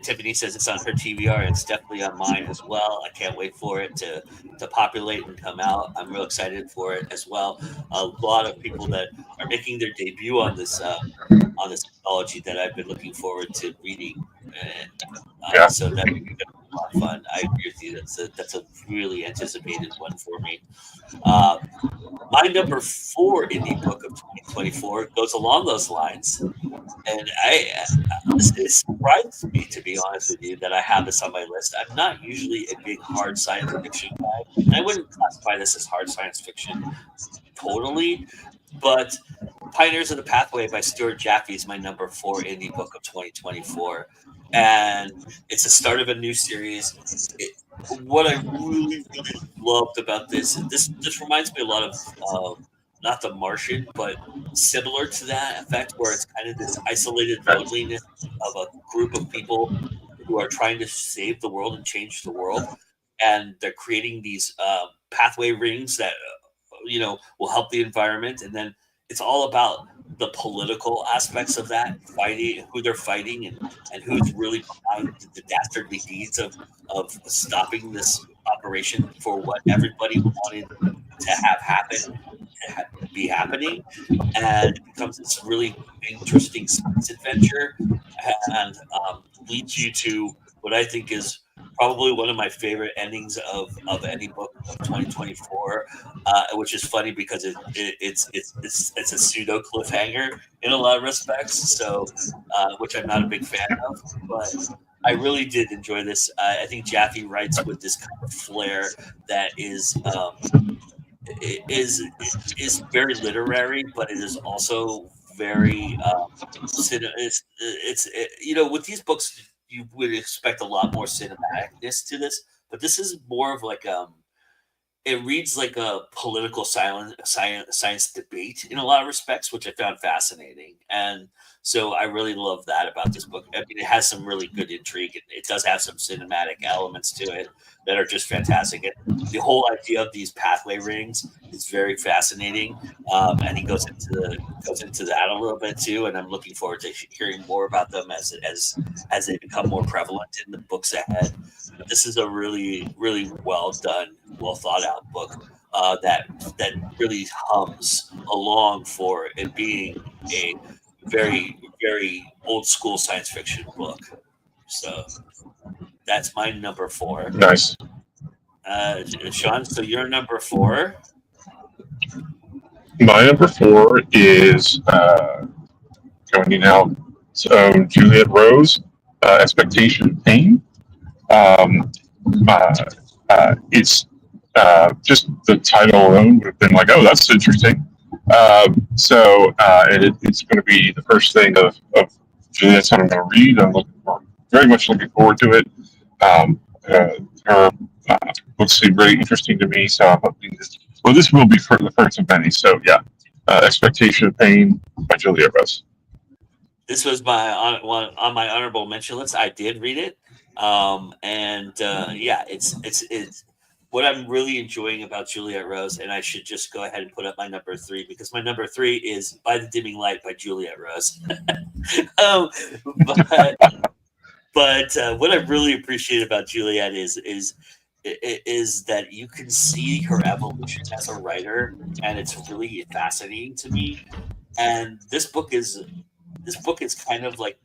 Tiffany says it's on her TBR. It's definitely on mine as well. I can't wait for it to populate and come out. I'm real excited for it as well. A lot of people that are making their debut on this anthology that I've been looking forward to reading. Yeah. So that's gonna be a lot of fun. I agree with you. That's a really anticipated one for me. My number 4 indie book of 2024 goes along those lines. And it surprised me, to be honest with you, that I have this on my list. I'm not usually a big hard science fiction guy. And I wouldn't classify this as hard science fiction totally, but Pioneers of the Pathway by Stuart Jaffe is my number 4 indie book of 2024. And it's the start of a new series. What I really, really loved about this reminds me a lot of not The Martian, but similar to that effect, where it's kind of this isolated loneliness of a group of people who are trying to save the world and change the world, and they're creating these pathway rings that will help the environment, and then it's all about the political aspects of that, fighting, who they're fighting, and who's really behind the dastardly deeds of stopping this operation for what everybody wanted to have happen, be happening. And it becomes this really interesting science adventure, and leads you to what I think is probably one of my favorite endings of any book of 2024, which is funny because it's a pseudo cliffhanger in a lot of respects. So, which I'm not a big fan of, but I really did enjoy this. I think Jaffe writes with this kind of flair that is very literary, but it is also very with these books you would expect a lot more cinematicness to this, but this is more of like it reads like a political science debate in a lot of respects, which I found fascinating. And so I really love that about this book. I mean, it has some really good intrigue. It does have some cinematic elements to it that are just fantastic. And the whole idea of these pathway rings is very fascinating. And he goes into that a little bit too. And I'm looking forward to hearing more about them as they become more prevalent in the books ahead. But this is a really, really well done, well thought out book that really hums along for it being a very, very old school science fiction book. So that's my number 4. Nice. Sean, so your number 4. My number 4 is going out. So Juliet Rose, Expectation and Pain. It's just the title alone would have been like, oh, that's interesting. It's going to be the first thing of Juliet's that I'm going to read. Very much looking forward to it. Her books seem really interesting to me, so I'm hoping this will be for the first of many. So yeah, Expectation of Pain by Juliet Rose. This was on my honorable mention list. I did read it, Yeah, it's what I'm really enjoying about Juliet Rose, and I should just go ahead and put up my number three because my number three is By the Dimming Light by Juliet Rose. um, but what I really appreciate about Juliet is that you can see her evolution as a writer, and it's really fascinating to me. And this book is kind of like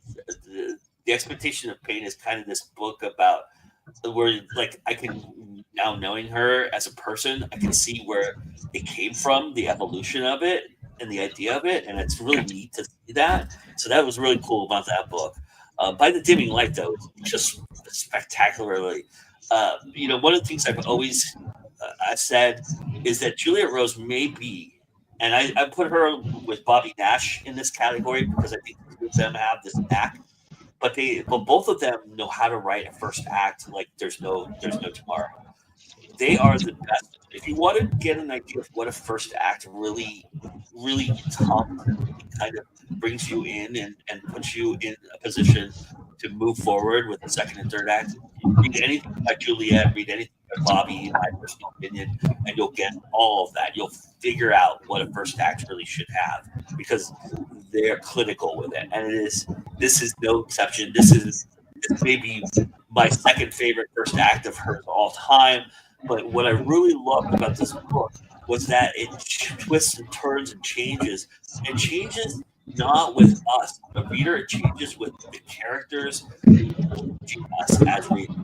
the Expectation of Pain is kind of this book about where like I can now knowing her as a person, I can see where it came from, the evolution of it, and the idea of it, and it's really neat to see that. So that was really cool about that book. By the Dimming Light, though, it's just spectacularly. One of the things I've said is that Juliet Rose may be, and I put her with Bobby Nash in this category because I think the two of them have this knack, but both of them know how to write a first act like there's no tomorrow. They are the best. If you want to get an idea of what a first act really kind of brings you in and puts you in a position to move forward with the second and third act, read anything by Juliet, read anything by Bobby, in my personal opinion, and you'll get all of that. You'll figure out what a first act really should have because they're clinical with it. And this is no exception. This may be my second favorite first act of hers all time. But what I really loved about this book was that it twists and turns and changes. It changes not with us, the reader, it changes with the characters, changing us as readers.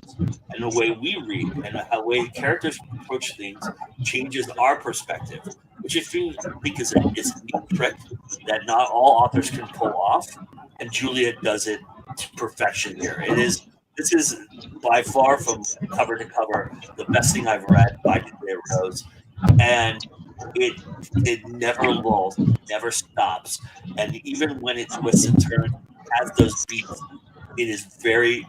And the way we read and the way characters approach things changes our perspective, which I think is a neat trick that not all authors can pull off. And Juliet does it to perfection here. This is by far from cover to cover the best thing I've read by Juliet Rose, and it never lulls, it never stops, and even when it twists and turns, it has those beats. It is very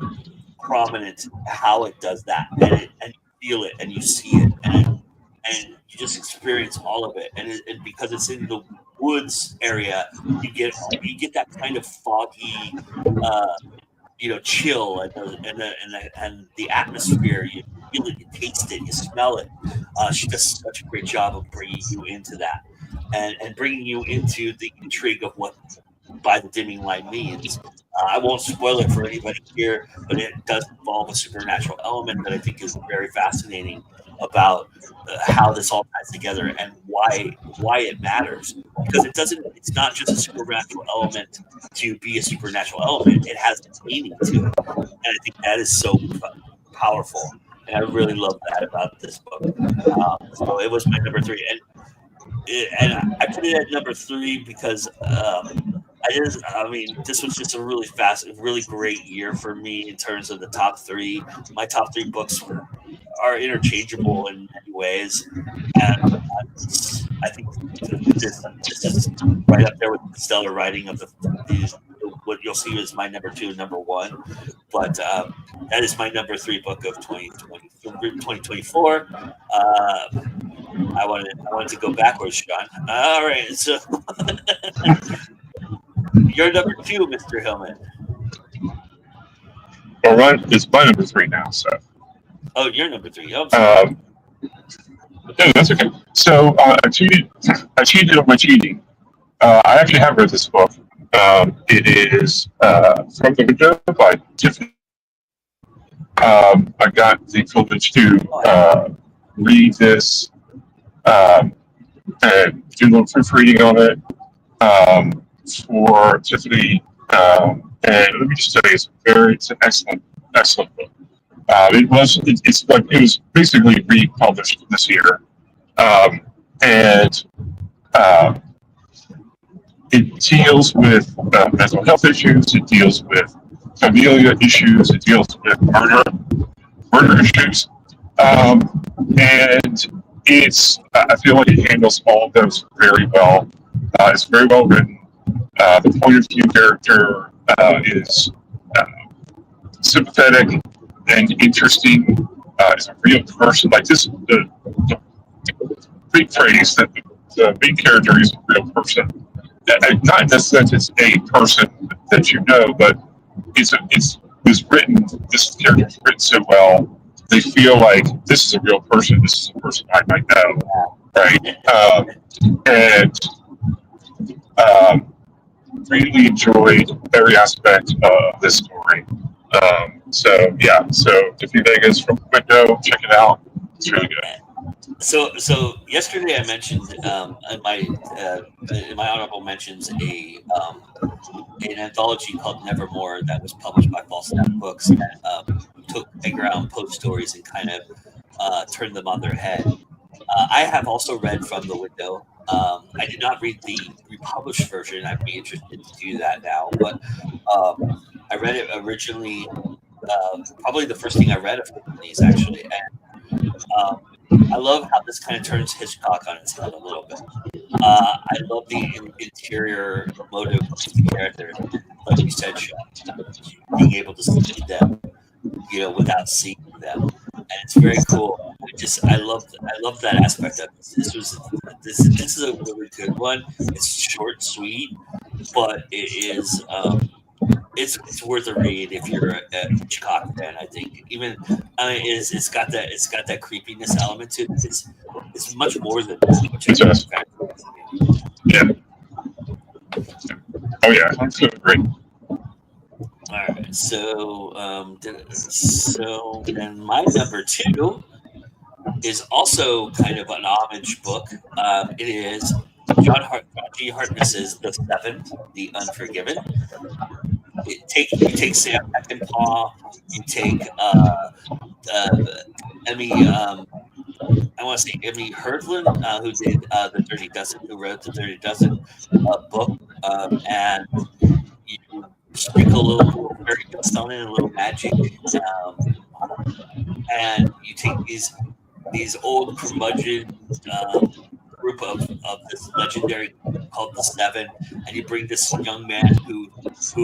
prominent how it does that, and you feel it, and you see it, and you just experience all of it, and because it's in the woods area, you get that kind of foggy. Uh, chill and the atmosphere. You feel it, you taste it, you smell it. She does such a great job of bringing you into that and bringing you into the intrigue of what By the Dimming Light means. I won't spoil it for anybody here, but it does involve a supernatural element that I think is very fascinating about how this all ties together and why it matters because it's not just a supernatural element to be a supernatural element, it has meaning to it, and I think that is so powerful, and I really love that about this book. So it was my number three, and I put it at number three because this was just a really great year for me in terms of the top three. My top three books are interchangeable in many ways, and I think this is right up there with the stellar writing of these. What you'll see is my number two and number one, but that is my number three book of 2024. I wanted to go backwards, Sean. All right, so you're number two, Mr. Hillman. All right, it's my number three now. So. Oh, you're number three. Oh, sorry. No, that's okay. So I cheated. I cheated on my cheating. I actually have read this book. It is From the Window by Tiffany. I got the privilege to read this and do a little proofreading on it for Tiffany. And let me just tell you, it's an excellent book. It was basically republished this year, and it deals with mental health issues. It deals with familial issues. It deals with murder issues, and I feel like it handles all of those very well. It's very well written. The point of view character is sympathetic and interesting. Is a real person. Like this, the big phrase that the main character is a real person. Not in the sense it's a person that you know, but it's was written. This character was written so well. They feel like this is a real person. This is a person I might know, right? And really enjoyed every aspect of this story. So yeah, so if you think it's from the window, check it out. It's really good. So yesterday I mentioned in my honorable mentions an anthology called Nevermore that was published by False Staff Books that took Edgar Allan Poe stories and kind of turned them on their head. I have also read From the Window. I did not read the republished version. I'd be interested to do that now, but I read it originally. Probably the first thing I read of these actually, and I love how this kind of turns Hitchcock on its head a little bit. I love the interior motive of the characters, like you said, Sean, being able to see them, without seeing them, and it's very cool. I love that aspect of it. This is a really good one. It's short, sweet, but it is. It's worth a read if you're a Hitchcock fan. I think it's got that creepiness element to it. It's much more than that, which I think is fantastic. Yeah. Oh yeah, that's great. All right, so then my number 2 is also kind of an homage book. It is John G. Harkness's The Seven, The Unforgiven. You take Sam Peckinpah, you take Emmy. I want to say Emmy Herdland, who did the Dirty Dozen, who wrote the Dirty Dozen book, and you sprinkle a little fairy dust on it, a little magic, and you take these old curmudgeon group of this legendary group called the Seven, and you bring this young man who is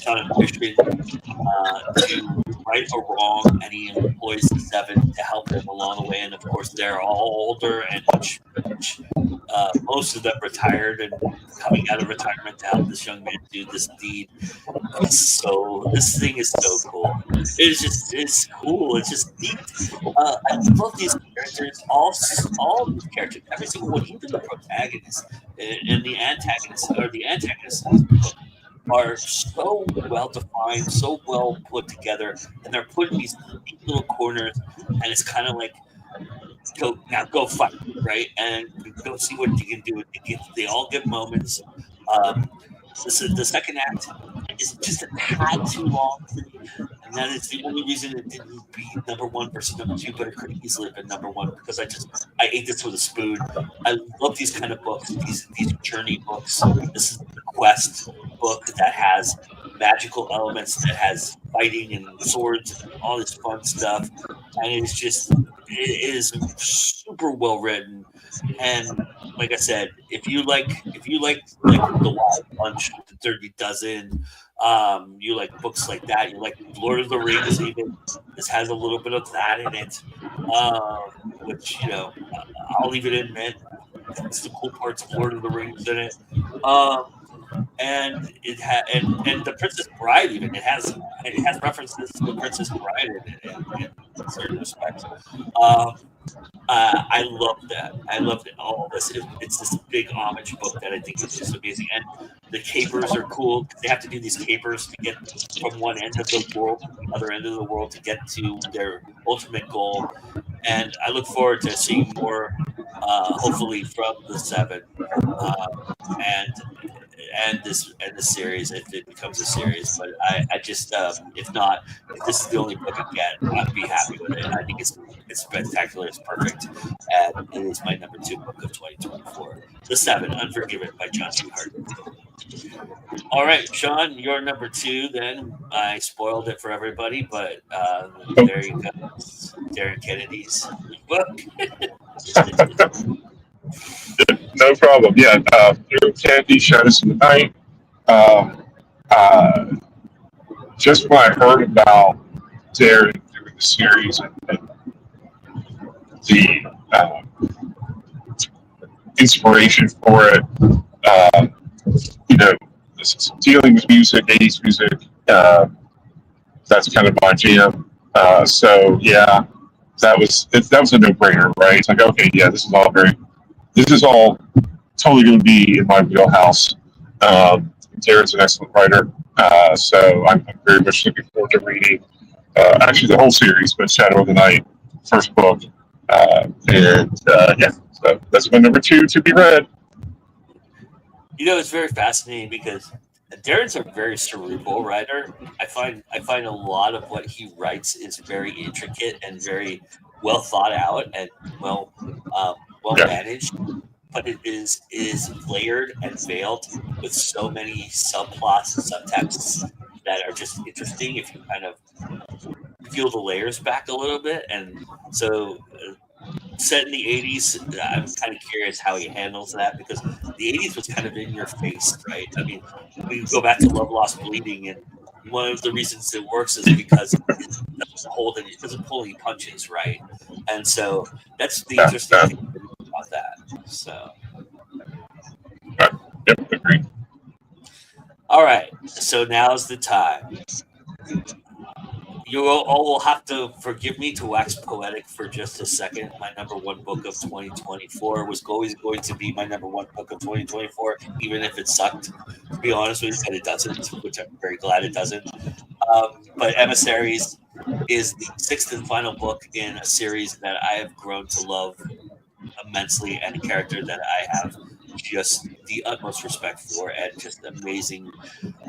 on a mission to right or wrong, and he employs the Seven to help him along the way. And of course, they're all older, and most of them retired and coming out of retirement to help this young man do this deed. So this thing is so cool. It's cool. It's just neat. I love these characters. All these characters, every single one, even the protagonist and the antagonist, or the antagonists in this book, are so well defined, so well put together, and they're put in these neat little corners, and it's kind of like, go fight, right? And go see what you can do. They all get moments. The second act is just a tad too long for me, and that is the only reason it didn't be number 1 versus number 2, but it could easily have been number 1 because I ate this with a spoon. I love these kind of books, these journey books. This is the quest book that has magical elements, that has fighting and swords and all this fun stuff, and it is super well written. And like I said, if you like the Wild Bunch, the Dirty Dozen, you like books like that, you like Lord of the Rings, even this has a little bit of that in it, which I'll leave it in, man. That's the cool parts of Lord of the Rings in it. And it and the Princess Bride, even it has references to the Princess Bride in certain respects. I love that. I love all this. It's this big homage book that I think is just amazing. And the capers are cool. They have to do these capers to get from one end of the world to the other end of the world to get to their ultimate goal. And I look forward to seeing more, hopefully, from the Seven, and this series if it becomes a series. But I just if this is the only book I get, I'd be happy with it. I think it's spectacular. It's perfect, and it is my number 2 book of 2024. The Seven, Unforgiven by John C. Harkness. All right, Sean, your number 2. Then I spoiled it for everybody, but there you go, Darren Kennedy's book. No problem. Yeah, Kennedy, Shadows in the Night. Just when I heard about Darren doing the series and the inspiration for it, this is dealing with music, 80s music, That's kind of my jam. So yeah, that was a no brainer, right? It's like, okay, yeah, this is all totally going to be in my wheelhouse. Jared's an excellent writer, so I'm very much looking forward to reading actually the whole series, but Shadow of the Night, first book, yeah, so that's my number two to be read. It's very fascinating because Darren's a very cerebral writer. I find a lot of what he writes is very intricate and very well thought out and well Yeah, managed, but it is layered and veiled with so many subplots and subtexts that are just interesting if you kind of peel the layers back a little bit. And so, set in the 80s, I'm kind of curious how he handles that because the 80s was kind of in your face, right? I mean, we go back to Love Lost Bleeding, and one of the reasons it works is because it doesn't pull any punches, right? And so that's the yeah, interesting yeah, thing about that. So, yeah, yep, agreed. all right, so now's the time. You all will have to forgive me to wax poetic for just a second. My number one book of 2024 was always going to be my number one book of 2024, even if it sucked, to be honest with you, but it doesn't, which I'm very glad it doesn't. But Emissaries is the sixth and final book in a series that I have grown to love immensely, and a character that I have just the utmost respect for, and just amazing.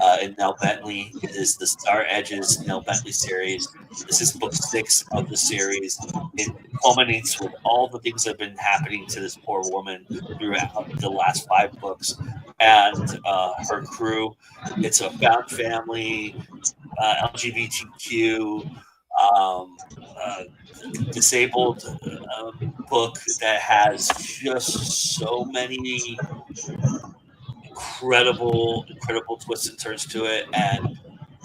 And Nell Bentley is the Star Edges Nell Bentley series. This is book 6 of the series. It culminates with all the things that have been happening to this poor woman throughout the last 5 books and her crew. It's a found family, LGBTQ, um, uh, disabled book that has just so many incredible twists and turns to it. And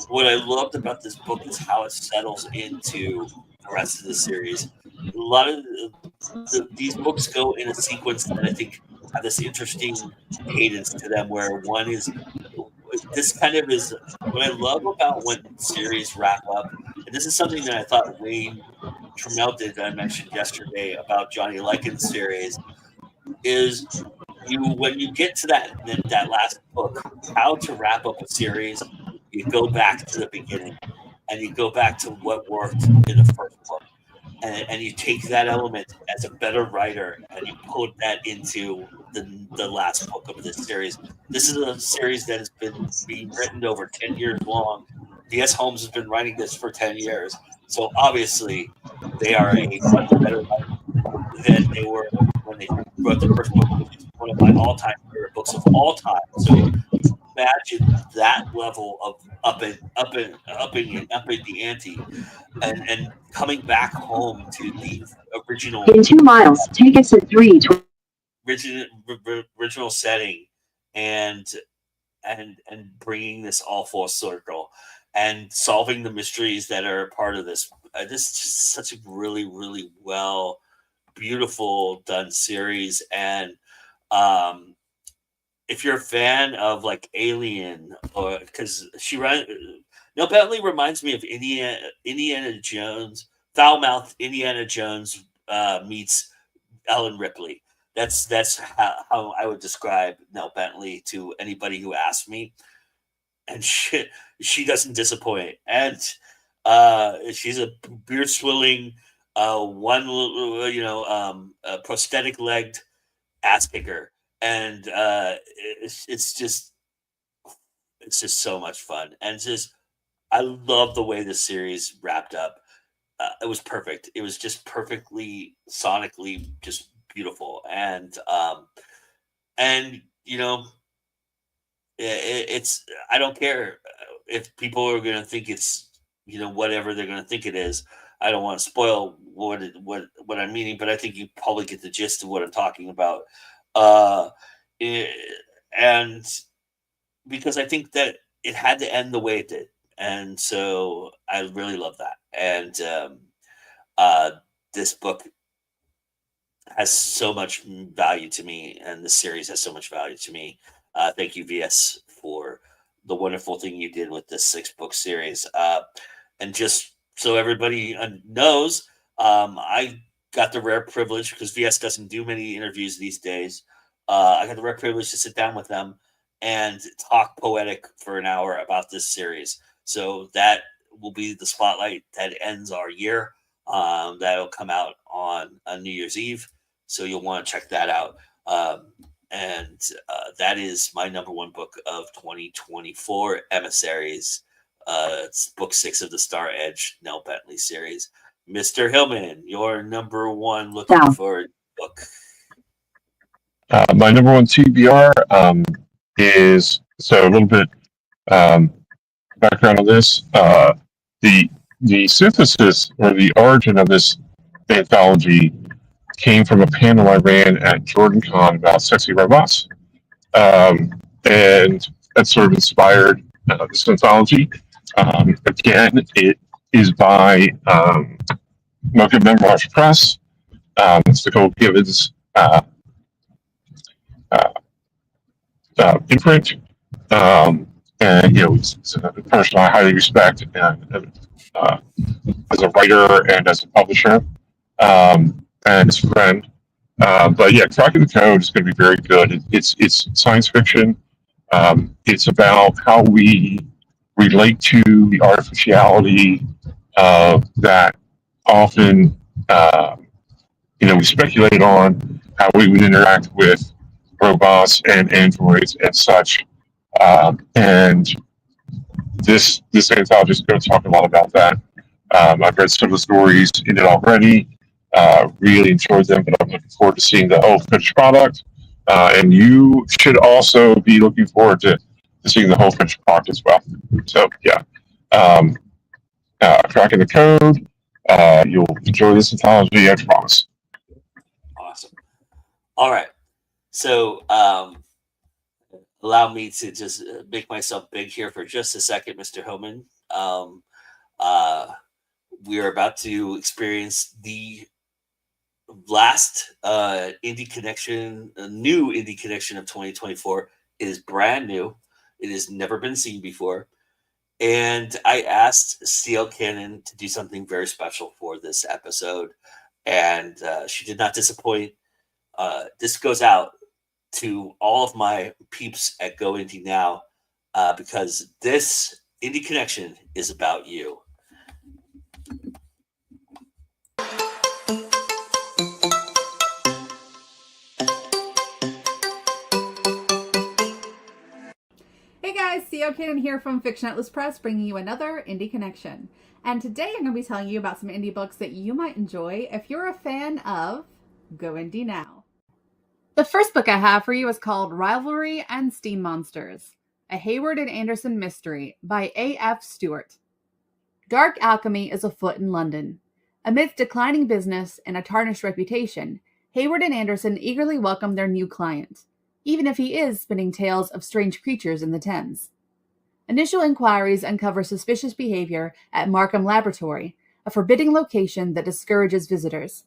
what I loved about this book is how it settles into the rest of the series. A lot of these books go in a sequence that I think have this interesting cadence to them, where one is this kind of is what I love about when series wrap up, and this is something that I thought Wayne Trammell did that I mentioned yesterday about Johnny Lycan's series, is when you get to that last book, how to wrap up a series, you go back to the beginning and you go back to what worked in the first book. And you take that element as a better writer and you put that into the last book of this series. This is a series that has been being written over 10 years long. D.S. Holmes has been writing this for 10 years. So obviously they are a much better writer than they were when they wrote the first book, which is one of my all-time favorite books of all time. So imagine that level of upping the ante, and coming back home to the original In 2 miles, take exit 3. original setting, and and bringing this all full circle and solving the mysteries that are a part of this. This is just such a really well, beautiful done series. And um if you're a fan of like Alien, or because Nell Bentley reminds me of Indiana Jones, foul mouthed Indiana Jones meets Ellen Ripley. That's how I would describe Nell Bentley to anybody who asked me, and she doesn't disappoint. And she's a beard swilling, prosthetic legged ass kicker, and it's just so much fun. And I love the way the series wrapped up. It was perfect. It was just perfectly sonically just beautiful. And it's I don't care if people are going to think it's whatever they're going to think it is. I don't want to spoil what I'm meaning, but I think you probably get the gist of what I'm talking about. Uh, eh, and because I think that it had to end the way it did, and so I really love that. And uh, this book has so much value to me, and the series has so much value to me. Thank you, VS, for the wonderful thing you did with this 6-book series. And just so everybody knows, I got the rare privilege, because VS doesn't do many interviews these days. I got the rare privilege to sit down with them and talk poetic for an hour about this series. So that will be the spotlight that ends our year. That'll come out on New Year's Eve. So you'll want to check that out. And that is my number one book of 2024, Emissaries. It's book 6 of the Star Edge Nell Bentley series. Mr. Hillman, your number one looking for book. My number one TBR is, so a little bit background on this. The synthesis or the origin of this anthology came from a panel I ran at JordanCon about sexy robots. And that sort of inspired this anthology. Again, it is by Mocha Memoirs Press. It's Nicole Gibbons imprint. And, it's a person I highly respect and as a writer and as a publisher, and as a friend. But yeah, Cracking the Code is going to be very good. It's science fiction. It's about how we relate to the artificiality that often, we speculate on how we would interact with robots and androids and such. And this anthology is going to talk a lot about that. I've read some of the stories in it already. Really enjoyed them, but I'm looking forward to seeing the whole finished product. And you should also be looking forward to seeing the whole finished product as well. So yeah, Cracking the Code. You'll enjoy this anthology, I promise. Awesome. All right. So allow me to just make myself big here for just a second, Mr. Hillman. We are about to experience the last Indie Connection, new Indie Connection of 2024. It is brand new. It has never been seen before. And I asked CL Cannon to do something very special for this episode, and she did not disappoint. This goes out to all of my peeps at Go Indie Now, because this Indie Connection is about you. Hey guys, CL Cannon here from Fiction Atlas Press, bringing you another Indie Connection. And today I'm going to be telling you about some indie books that you might enjoy if you're a fan of Go Indie Now. The first book I have for you is called Rivalry and Steam Monsters, a Hayward and Anderson mystery by A.F. Stewart. Dark alchemy is afoot in London. Amidst declining business and a tarnished reputation, Hayward and Anderson eagerly welcome their new client, even if he is spinning tales of strange creatures in the Thames. Initial inquiries uncover suspicious behavior at Markham Laboratory, a forbidding location that discourages visitors.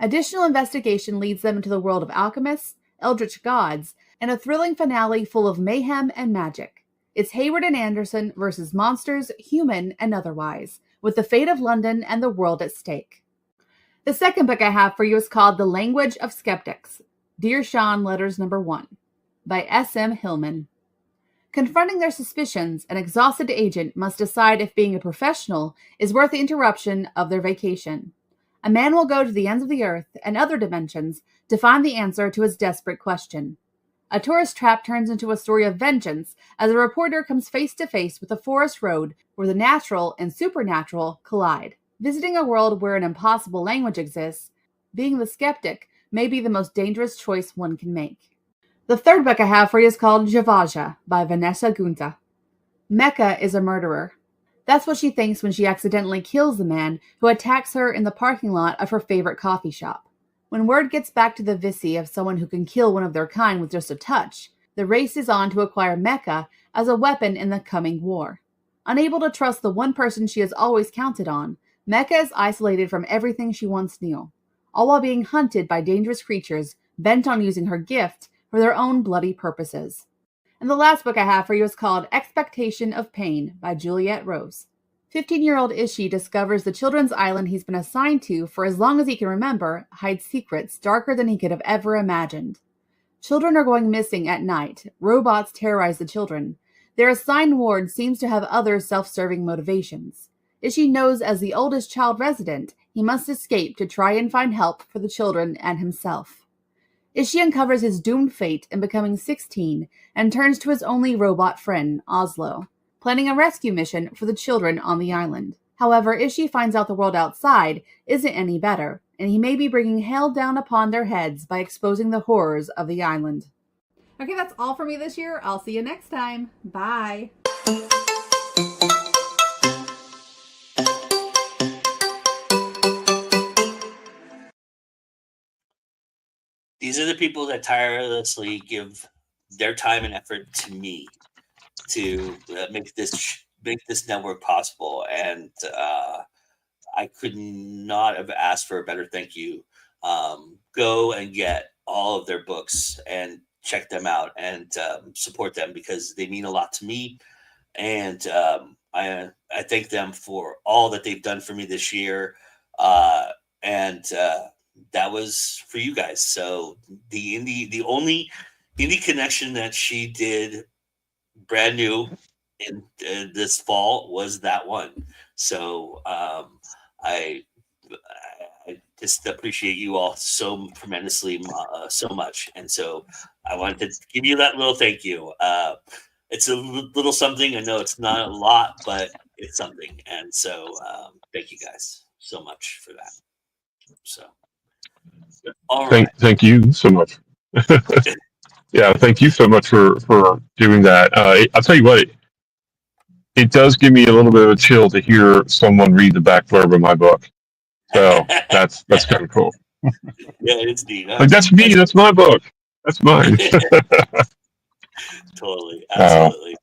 Additional investigation leads them into the world of alchemists, eldritch gods, and a thrilling finale full of mayhem and magic. It's Hayward and Anderson versus monsters, human and otherwise, with the fate of London and the world at stake. The second book I have for you is called The Language of Skeptics, Dear Sean Letters No. 1, by S.M. Hillman. Confronting their suspicions, an exhausted agent must decide if being a professional is worth the interruption of their vacation. A man will go to the ends of the earth and other dimensions to find the answer to his desperate question. A tourist trap turns into a story of vengeance as a reporter comes face to face with a forest road where the natural and supernatural collide. Visiting a world where an impossible language exists, being the skeptic may be the most dangerous choice one can make. The third book I have for you is called Javaja by Vanessa Gunta. Mecca is a murderer. That's what she thinks when she accidentally kills the man who attacks her in the parking lot of her favorite coffee shop. When word gets back to the Visi of someone who can kill one of their kind with just a touch, the race is on to acquire Mecca as a weapon in the coming war. Unable to trust the one person she has always counted on, Mecca is isolated from everything she once knew, all while being hunted by dangerous creatures bent on using her gift for their own bloody purposes. And the last book I have for you is called Expectation of Pain by Juliette Rose. 15-year-old Ishii discovers the children's island he's been assigned to for as long as he can remember hides secrets darker than he could have ever imagined. Children are going missing at night. Robots terrorize the children. Their assigned ward seems to have other self-serving motivations. Ishii knows as the oldest child resident, he must escape to try and find help for the children and himself. Ishii uncovers his doomed fate in becoming 16 and turns to his only robot friend, Oslo, planning a rescue mission for the children on the island. However, Ishii finds out the world outside isn't any better, and he may be bringing hell down upon their heads by exposing the horrors of the island. Okay, that's all for me this year. I'll see you next time. Bye. These are the people that tirelessly give their time and effort to me to make this network possible, and I could not have asked for a better thank you. Go and get all of their books and check them out and support them because they mean a lot to me, and I thank them for all that they've done for me this year, and that was for you guys. So the only indie connection that she did brand new in this fall was that one. So I just appreciate you all so tremendously, so much. And so I wanted to give you that little thank you. It's a little something. I know it's not a lot, but it's something. And so thank you guys so much for that. So, all right. Thank you so much. Yeah, thank you so much for doing that. I'll tell you what, it does give me a little bit of a chill to hear someone read the back blurb of my book. So that's kind of cool. Yeah, it's neat. Huh? Like, that's me. That's my book. That's mine. Totally, absolutely.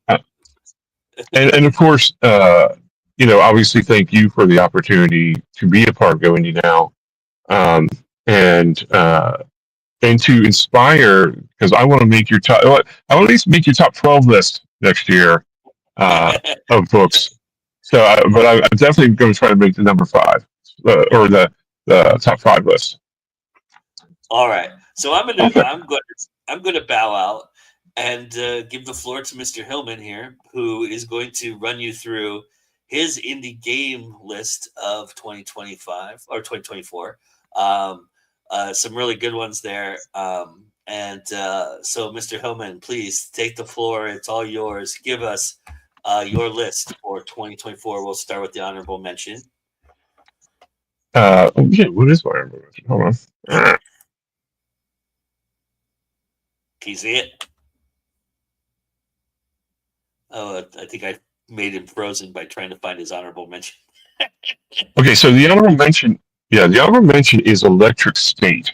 And of course, obviously, thank you for the opportunity to be a part of Go Indie Now, and to inspire, because I want to make your top. I want to at least make your top 12 list next year of books. So, but I'm definitely going to try to make the number 5 or the top 5 list. All right. So I'm going to bow out and give the floor to Mr. Hillman here, who is going to run you through his indie game list of 2025 or 2024. Some really good ones there. So, Mr. Hillman, please take the floor. It's all yours. Give us your list for 2024. We'll start with the honorable mention. What is my honorable mention? Hold on. Can you see it? Oh, I think I made him frozen by trying to find his honorable mention. Okay, so the honorable mention is Electric State.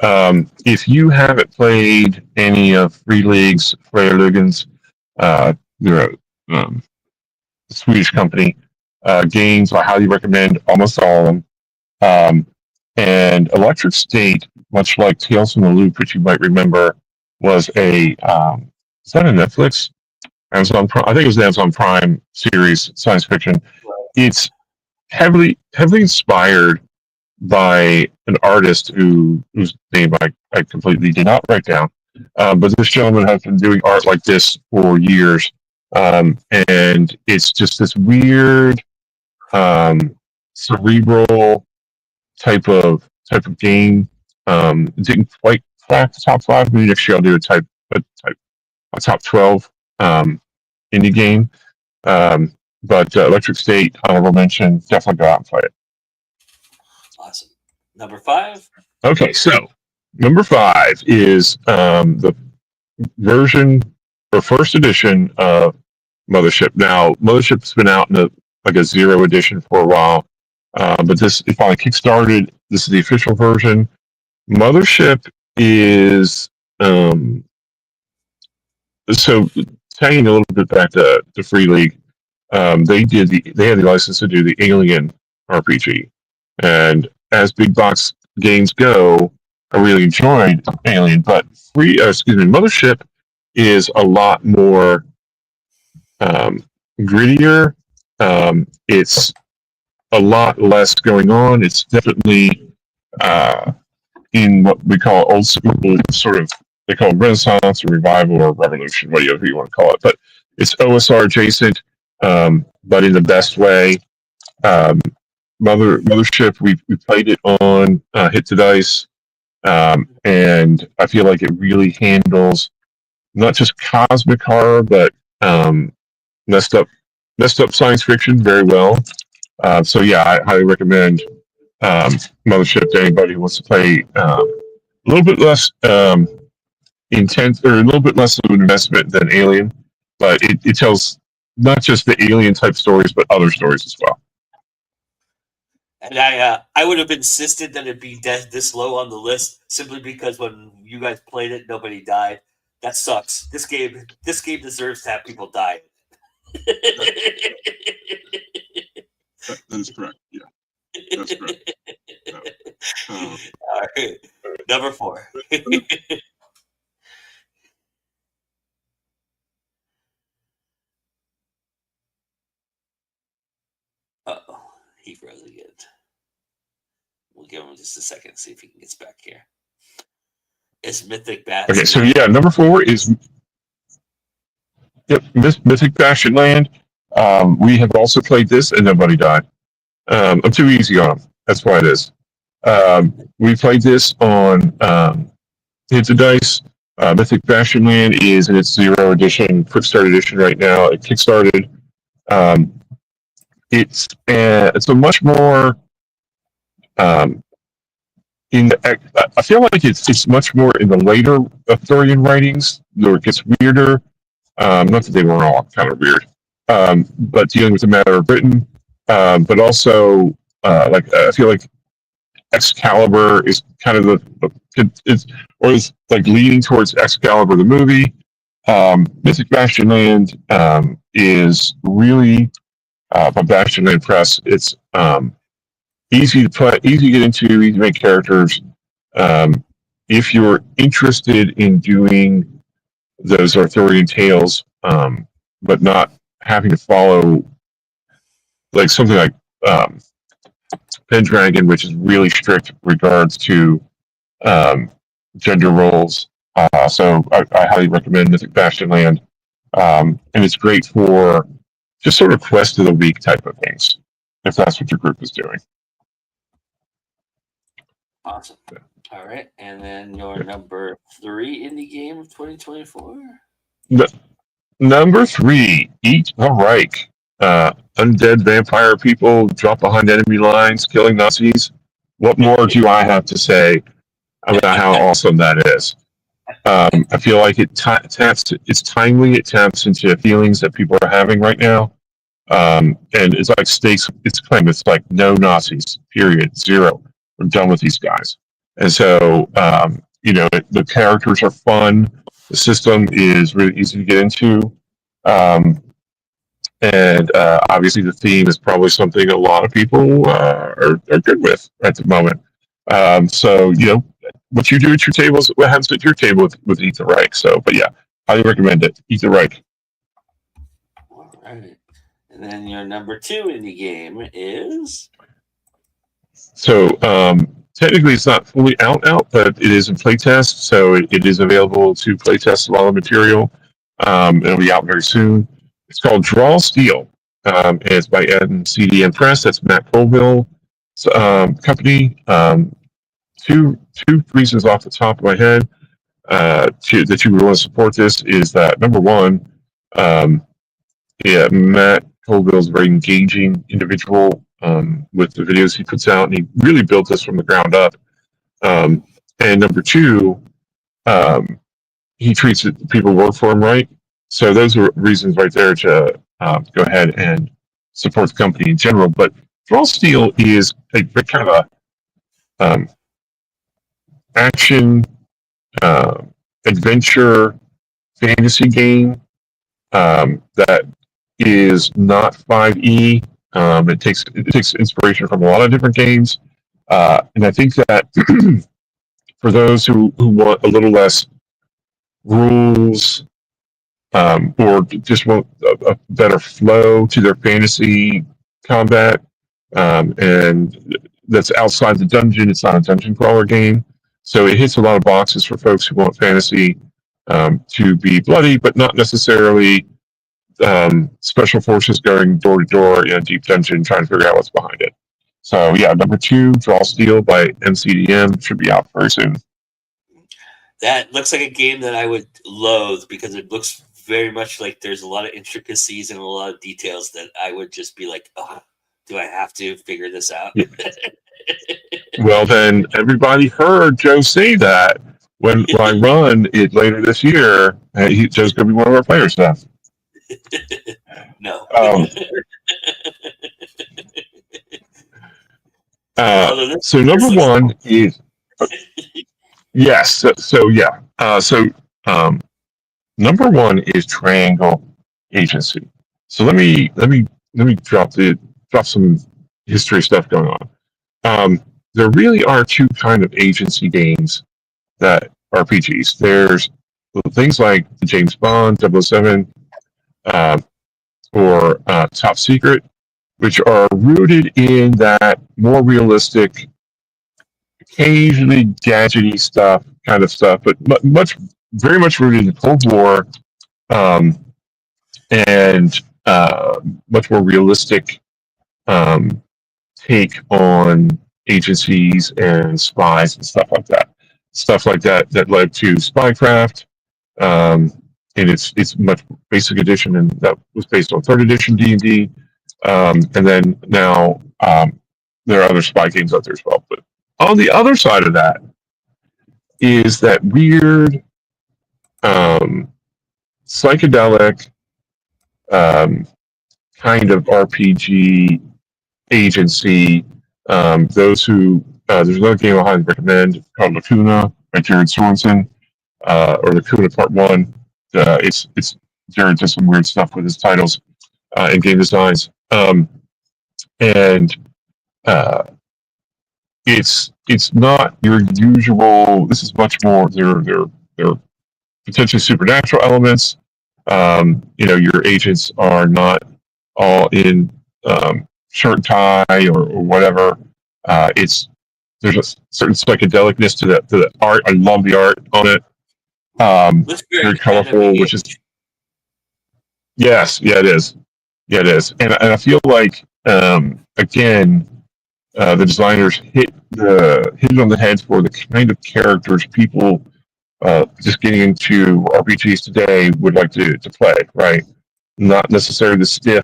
If you haven't played any of Free League's Freyerlugens, they're a Swedish company, games, I highly recommend almost all of them. And Electric State, much like Tales from the Loop, which you might remember, was is that a Netflix? Amazon Prime? I think it was an Amazon Prime series, science fiction. It's heavily inspired by an artist whose name I completely did not write down. But this gentleman has been doing art like this for years. And it's just this weird, cerebral type of game. It didn't quite crack the top 5. Maybe next year I'll do a top 12 indie game. But Electric State, honorable mention, definitely go out and play it. Awesome. Number 5. Okay, so number 5 is the version or first edition of Mothership. Now, Mothership's been out in a 0 edition for a while, but it finally kickstarted. This is the official version. Mothership is so tagging a little bit back to Free League. They had the license to do the Alien RPG, and as big box games go, I really enjoyed Alien, but Mothership is a lot more grittier It's a lot less going on. It's definitely in what we call old school, sort of, they call it Renaissance or Revival or Revolution, whatever you want to call it. But it's OSR adjacent, but in the best way. Um, Mothership, we played it on Hit the Dice, and I feel like it really handles not just cosmic horror, but messed up science fiction very well. So yeah, I highly recommend Mothership to anybody who wants to play a little bit less intense, or a little bit less of an investment than Alien, but it tells not just the Alien type stories, but other stories as well. And I would have insisted that it be this low on the list simply because when you guys played it, nobody died. That sucks. This game deserves to have people die. That is correct. Yeah, that's correct. All right, number 4. Uh-oh, he froze again. We'll give him just a second, see if he gets back here. It's Mythic Bats. Okay, so yeah, number 4 is Mythic Bastion Land. We have also played this, and nobody died. I'm too easy on them. That's why it is. We played this on Hit the Dice. Mythic Bastion Land is in its 0 edition, quick start edition right now. It kickstarted. It's a much more I feel like it's much more in the later Arthurian writings, where it gets weirder. Not that they weren't all kind of weird, but dealing with the matter of Britain, but also I feel like Excalibur is kind of it's like leaning towards Excalibur the movie. Mythic Bastion Land is really from Bastion Land Press. It's easy to play, easy to get into, easy to make characters. If you're interested in doing those Arthurian tales, but not having to follow like something like Pendragon, which is really strict regards to gender roles. So I highly recommend Mythic Bastion Land, and it's great for just sort of quest of the week type of things, if that's what your group is doing. Awesome. All right, and then your number 3 indie game of 2024. Number 3, Eat the Reich. Undead vampire people drop behind enemy lines, killing Nazis. What more do I have to say about how awesome that is? I feel like it's timely. It taps into feelings that people are having right now. And it's like stakes. It's claimed it's like no Nazis, period, 0. We're done with these guys. And so, the characters are fun. The system is really easy to get into. And obviously the theme is probably something a lot of people are good with at the moment. So, what you do at your table is what happens at your table with Eat the Reich. So, but yeah, highly recommend it. Eat the Reich. All right. And then your number 2 indie game is? So, technically it's not fully out, but it is in playtest. So it is available to playtest a lot of material. It'll be out very soon. It's called Draw Steel. It's by CDN Press. That's Matt Colville's company. Two reasons off the top of my head that you would want to support this is that, number one, Matt Colville is a very engaging individual with the videos he puts out, and he really built this from the ground up. And number two, he treats people who work for him right. So those are reasons right there to go ahead and support the company in general. But Draw Steel is a kind of a action adventure fantasy game that is not 5e. It takes inspiration from a lot of different games, and I think that for those who want a little less rules, or just want a better flow to their fantasy combat, and that's outside the dungeon. It's not a dungeon crawler game, so it hits a lot of boxes for folks who want fantasy to be bloody, but not necessarily special forces going door to door in a deep dungeon trying to figure out what's behind it. So yeah, number 2, Draw Steel by MCDM, should be out very soon. That looks like a game that I would loathe because it looks very much like there's a lot of intricacies and a lot of details that I would just be like, oh, do I have to figure this out? Yeah. Well, then everybody heard Joe say that when I run it later this year. Joe's going to be one of our players now. No. So number 1 is yes. So yeah. Number 1 is Triangle Agency. So let me drop some history stuff going on. There really are 2 kind of agency games that RPGs. There's things like the James Bond 007 or Top Secret, which are rooted in that more realistic, occasionally gadgety kind of stuff, but very much rooted in Cold War, and much more realistic take on agencies and spies and stuff like that. Stuff like that led to Spycraft, in its much basic edition, and that was based on 3rd edition D&D. And then now there are other spy games out there as well. But on the other side of that is that weird psychedelic kind of RPG agency. There's another game I highly recommend called Lacuna by Jared Sorensen, or Lacuna Part 1. It's Jared does some weird stuff with his titles and game designs. And it's not your usual. This is much more. There are potentially supernatural elements. Your agents are not all in shirt and tie or whatever. There's a certain psychedelicness to the art. I love the art on it. Very colorful, which is yes, yeah, it is. Yeah, it is, and I feel like again, the designers hit it on the head for the kind of characters people just getting into RPGs today would like to play. Right, not necessarily the stiff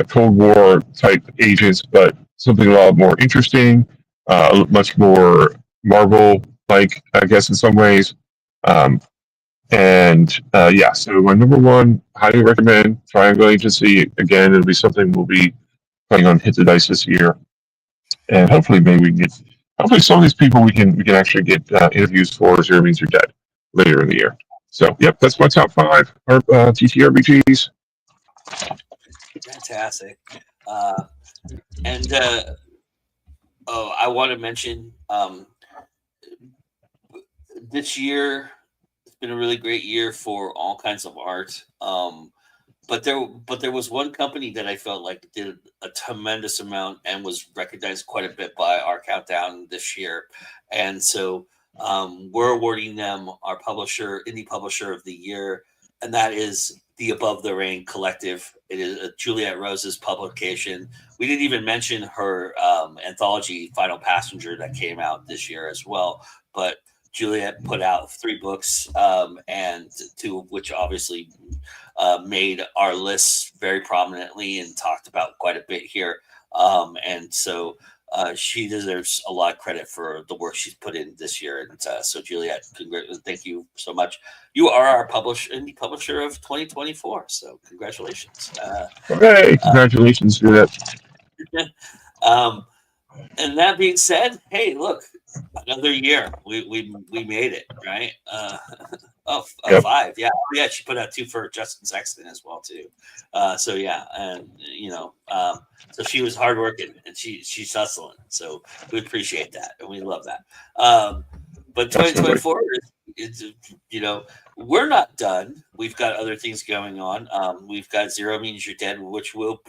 Cold War type agents, but something a lot more interesting, much more Marvel-like, I guess, in some ways. So my number 1, highly recommend Triangle Agency. Again, it'll be something we'll be playing on Hit the Dice this year, and hopefully some of these people we can actually get interviews for Zero Means You're Dead later in the year. So, yep, that's my top 5 TTRPGs. Fantastic. I want to mention this year it's been a really great year for all kinds of art. But there was one company that I felt like did a tremendous amount and was recognized quite a bit by our countdown this year. And so we're awarding them our indie publisher of the year, and that is the Above the Rain Collective. It is Juliette Rose's publication. We didn't even mention her anthology, Final Passenger, that came out this year as well. But Juliette put out 3 books, and 2 of which obviously made our lists very prominently and talked about quite a bit here. And so she deserves a lot of credit for the work she's put in this year. And so Juliette, thank you so much. You are our indie publisher of 2024. So congratulations. Hey, congratulations, Juliette. And that being said, hey, look, another year. We made it, right? Yep. 5. Yeah. Oh, yeah. She put out 2 for Justin Sexton as well too. So yeah, and so she was hardworking and she's hustling. So we appreciate that and we love that. But 2024 it's, we're not done. We've got other things going on. We've got Zero Means You're Dead, which will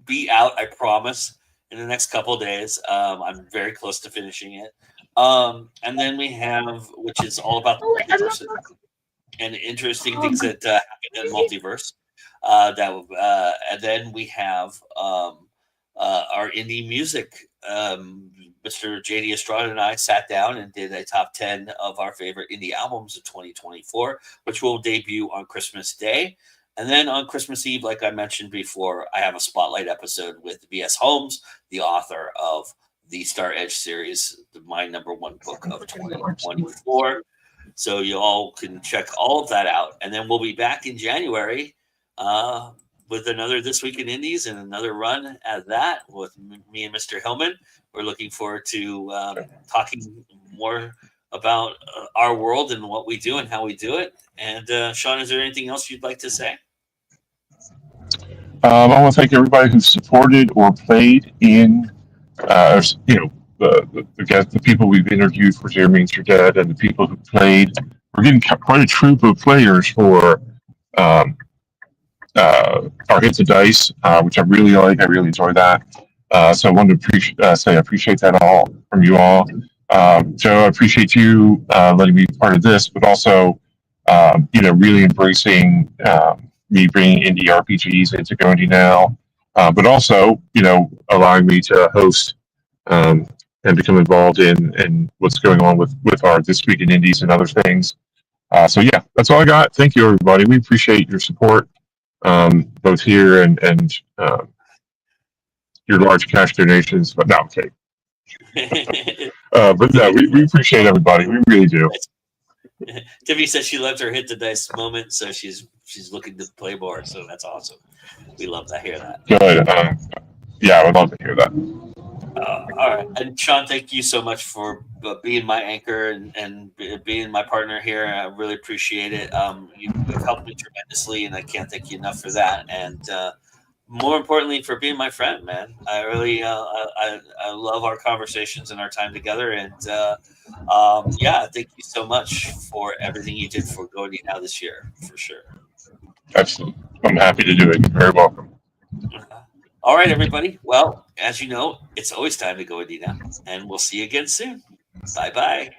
be out, I promise, in the next couple of days. I'm very close to finishing it. And then we have, which is all about the multiverse and interesting things that happen in multiverse. And then we have our indie music. Mr. JD Estrada and I sat down and did a top 10 of our favorite indie albums of 2024, which will debut on Christmas Day. And then on Christmas Eve, like I mentioned before, I have a spotlight episode with V.S. Holmes, the author of the Star Edge series, my number one book of 2024. So you all can check all of that out. And then we'll be back in January with another This Week in Indies and another run at that with me and Mr. Hillman. We're looking forward to talking more about our world and what we do and how we do it. And Sean, is there anything else you'd like to say? I want to thank everybody who supported or played in, the people we've interviewed for Zero Means You're Dead and the people who played. We're getting quite a troop of players for our Hits of Dice, which I really like. I really enjoy that. So I wanted to say I appreciate that all from you all. Joe, I appreciate you letting me be part of this, but also, really embracing me bringing indie RPGs into Go Indie Now, but also, allowing me to host and become involved in what's going on with our This Week in Indies and other things. So yeah, that's all I got. Thank you, everybody. We appreciate your support, both here and your large cash donations. But no, I'm kidding. But no, we appreciate everybody. We really do. Tiffany says she loved her Hit the Dice moment, so she's looking to play more. So that's awesome. We love to hear that. Good. Yeah, I would love to hear that. All right. And Sean, thank you so much for being my anchor and being my partner here. I really appreciate it. You've helped me tremendously, and I can't thank you enough for that. And more importantly, for being my friend, man. I really I love our conversations and our time together. And thank you so much for everything you did for Go Indie Now this year, for sure. Absolutely. I'm happy to do it. You're very welcome. All right, everybody. Well, as you know, it's always time to Go Indie Now, and we'll see you again soon. Bye-bye.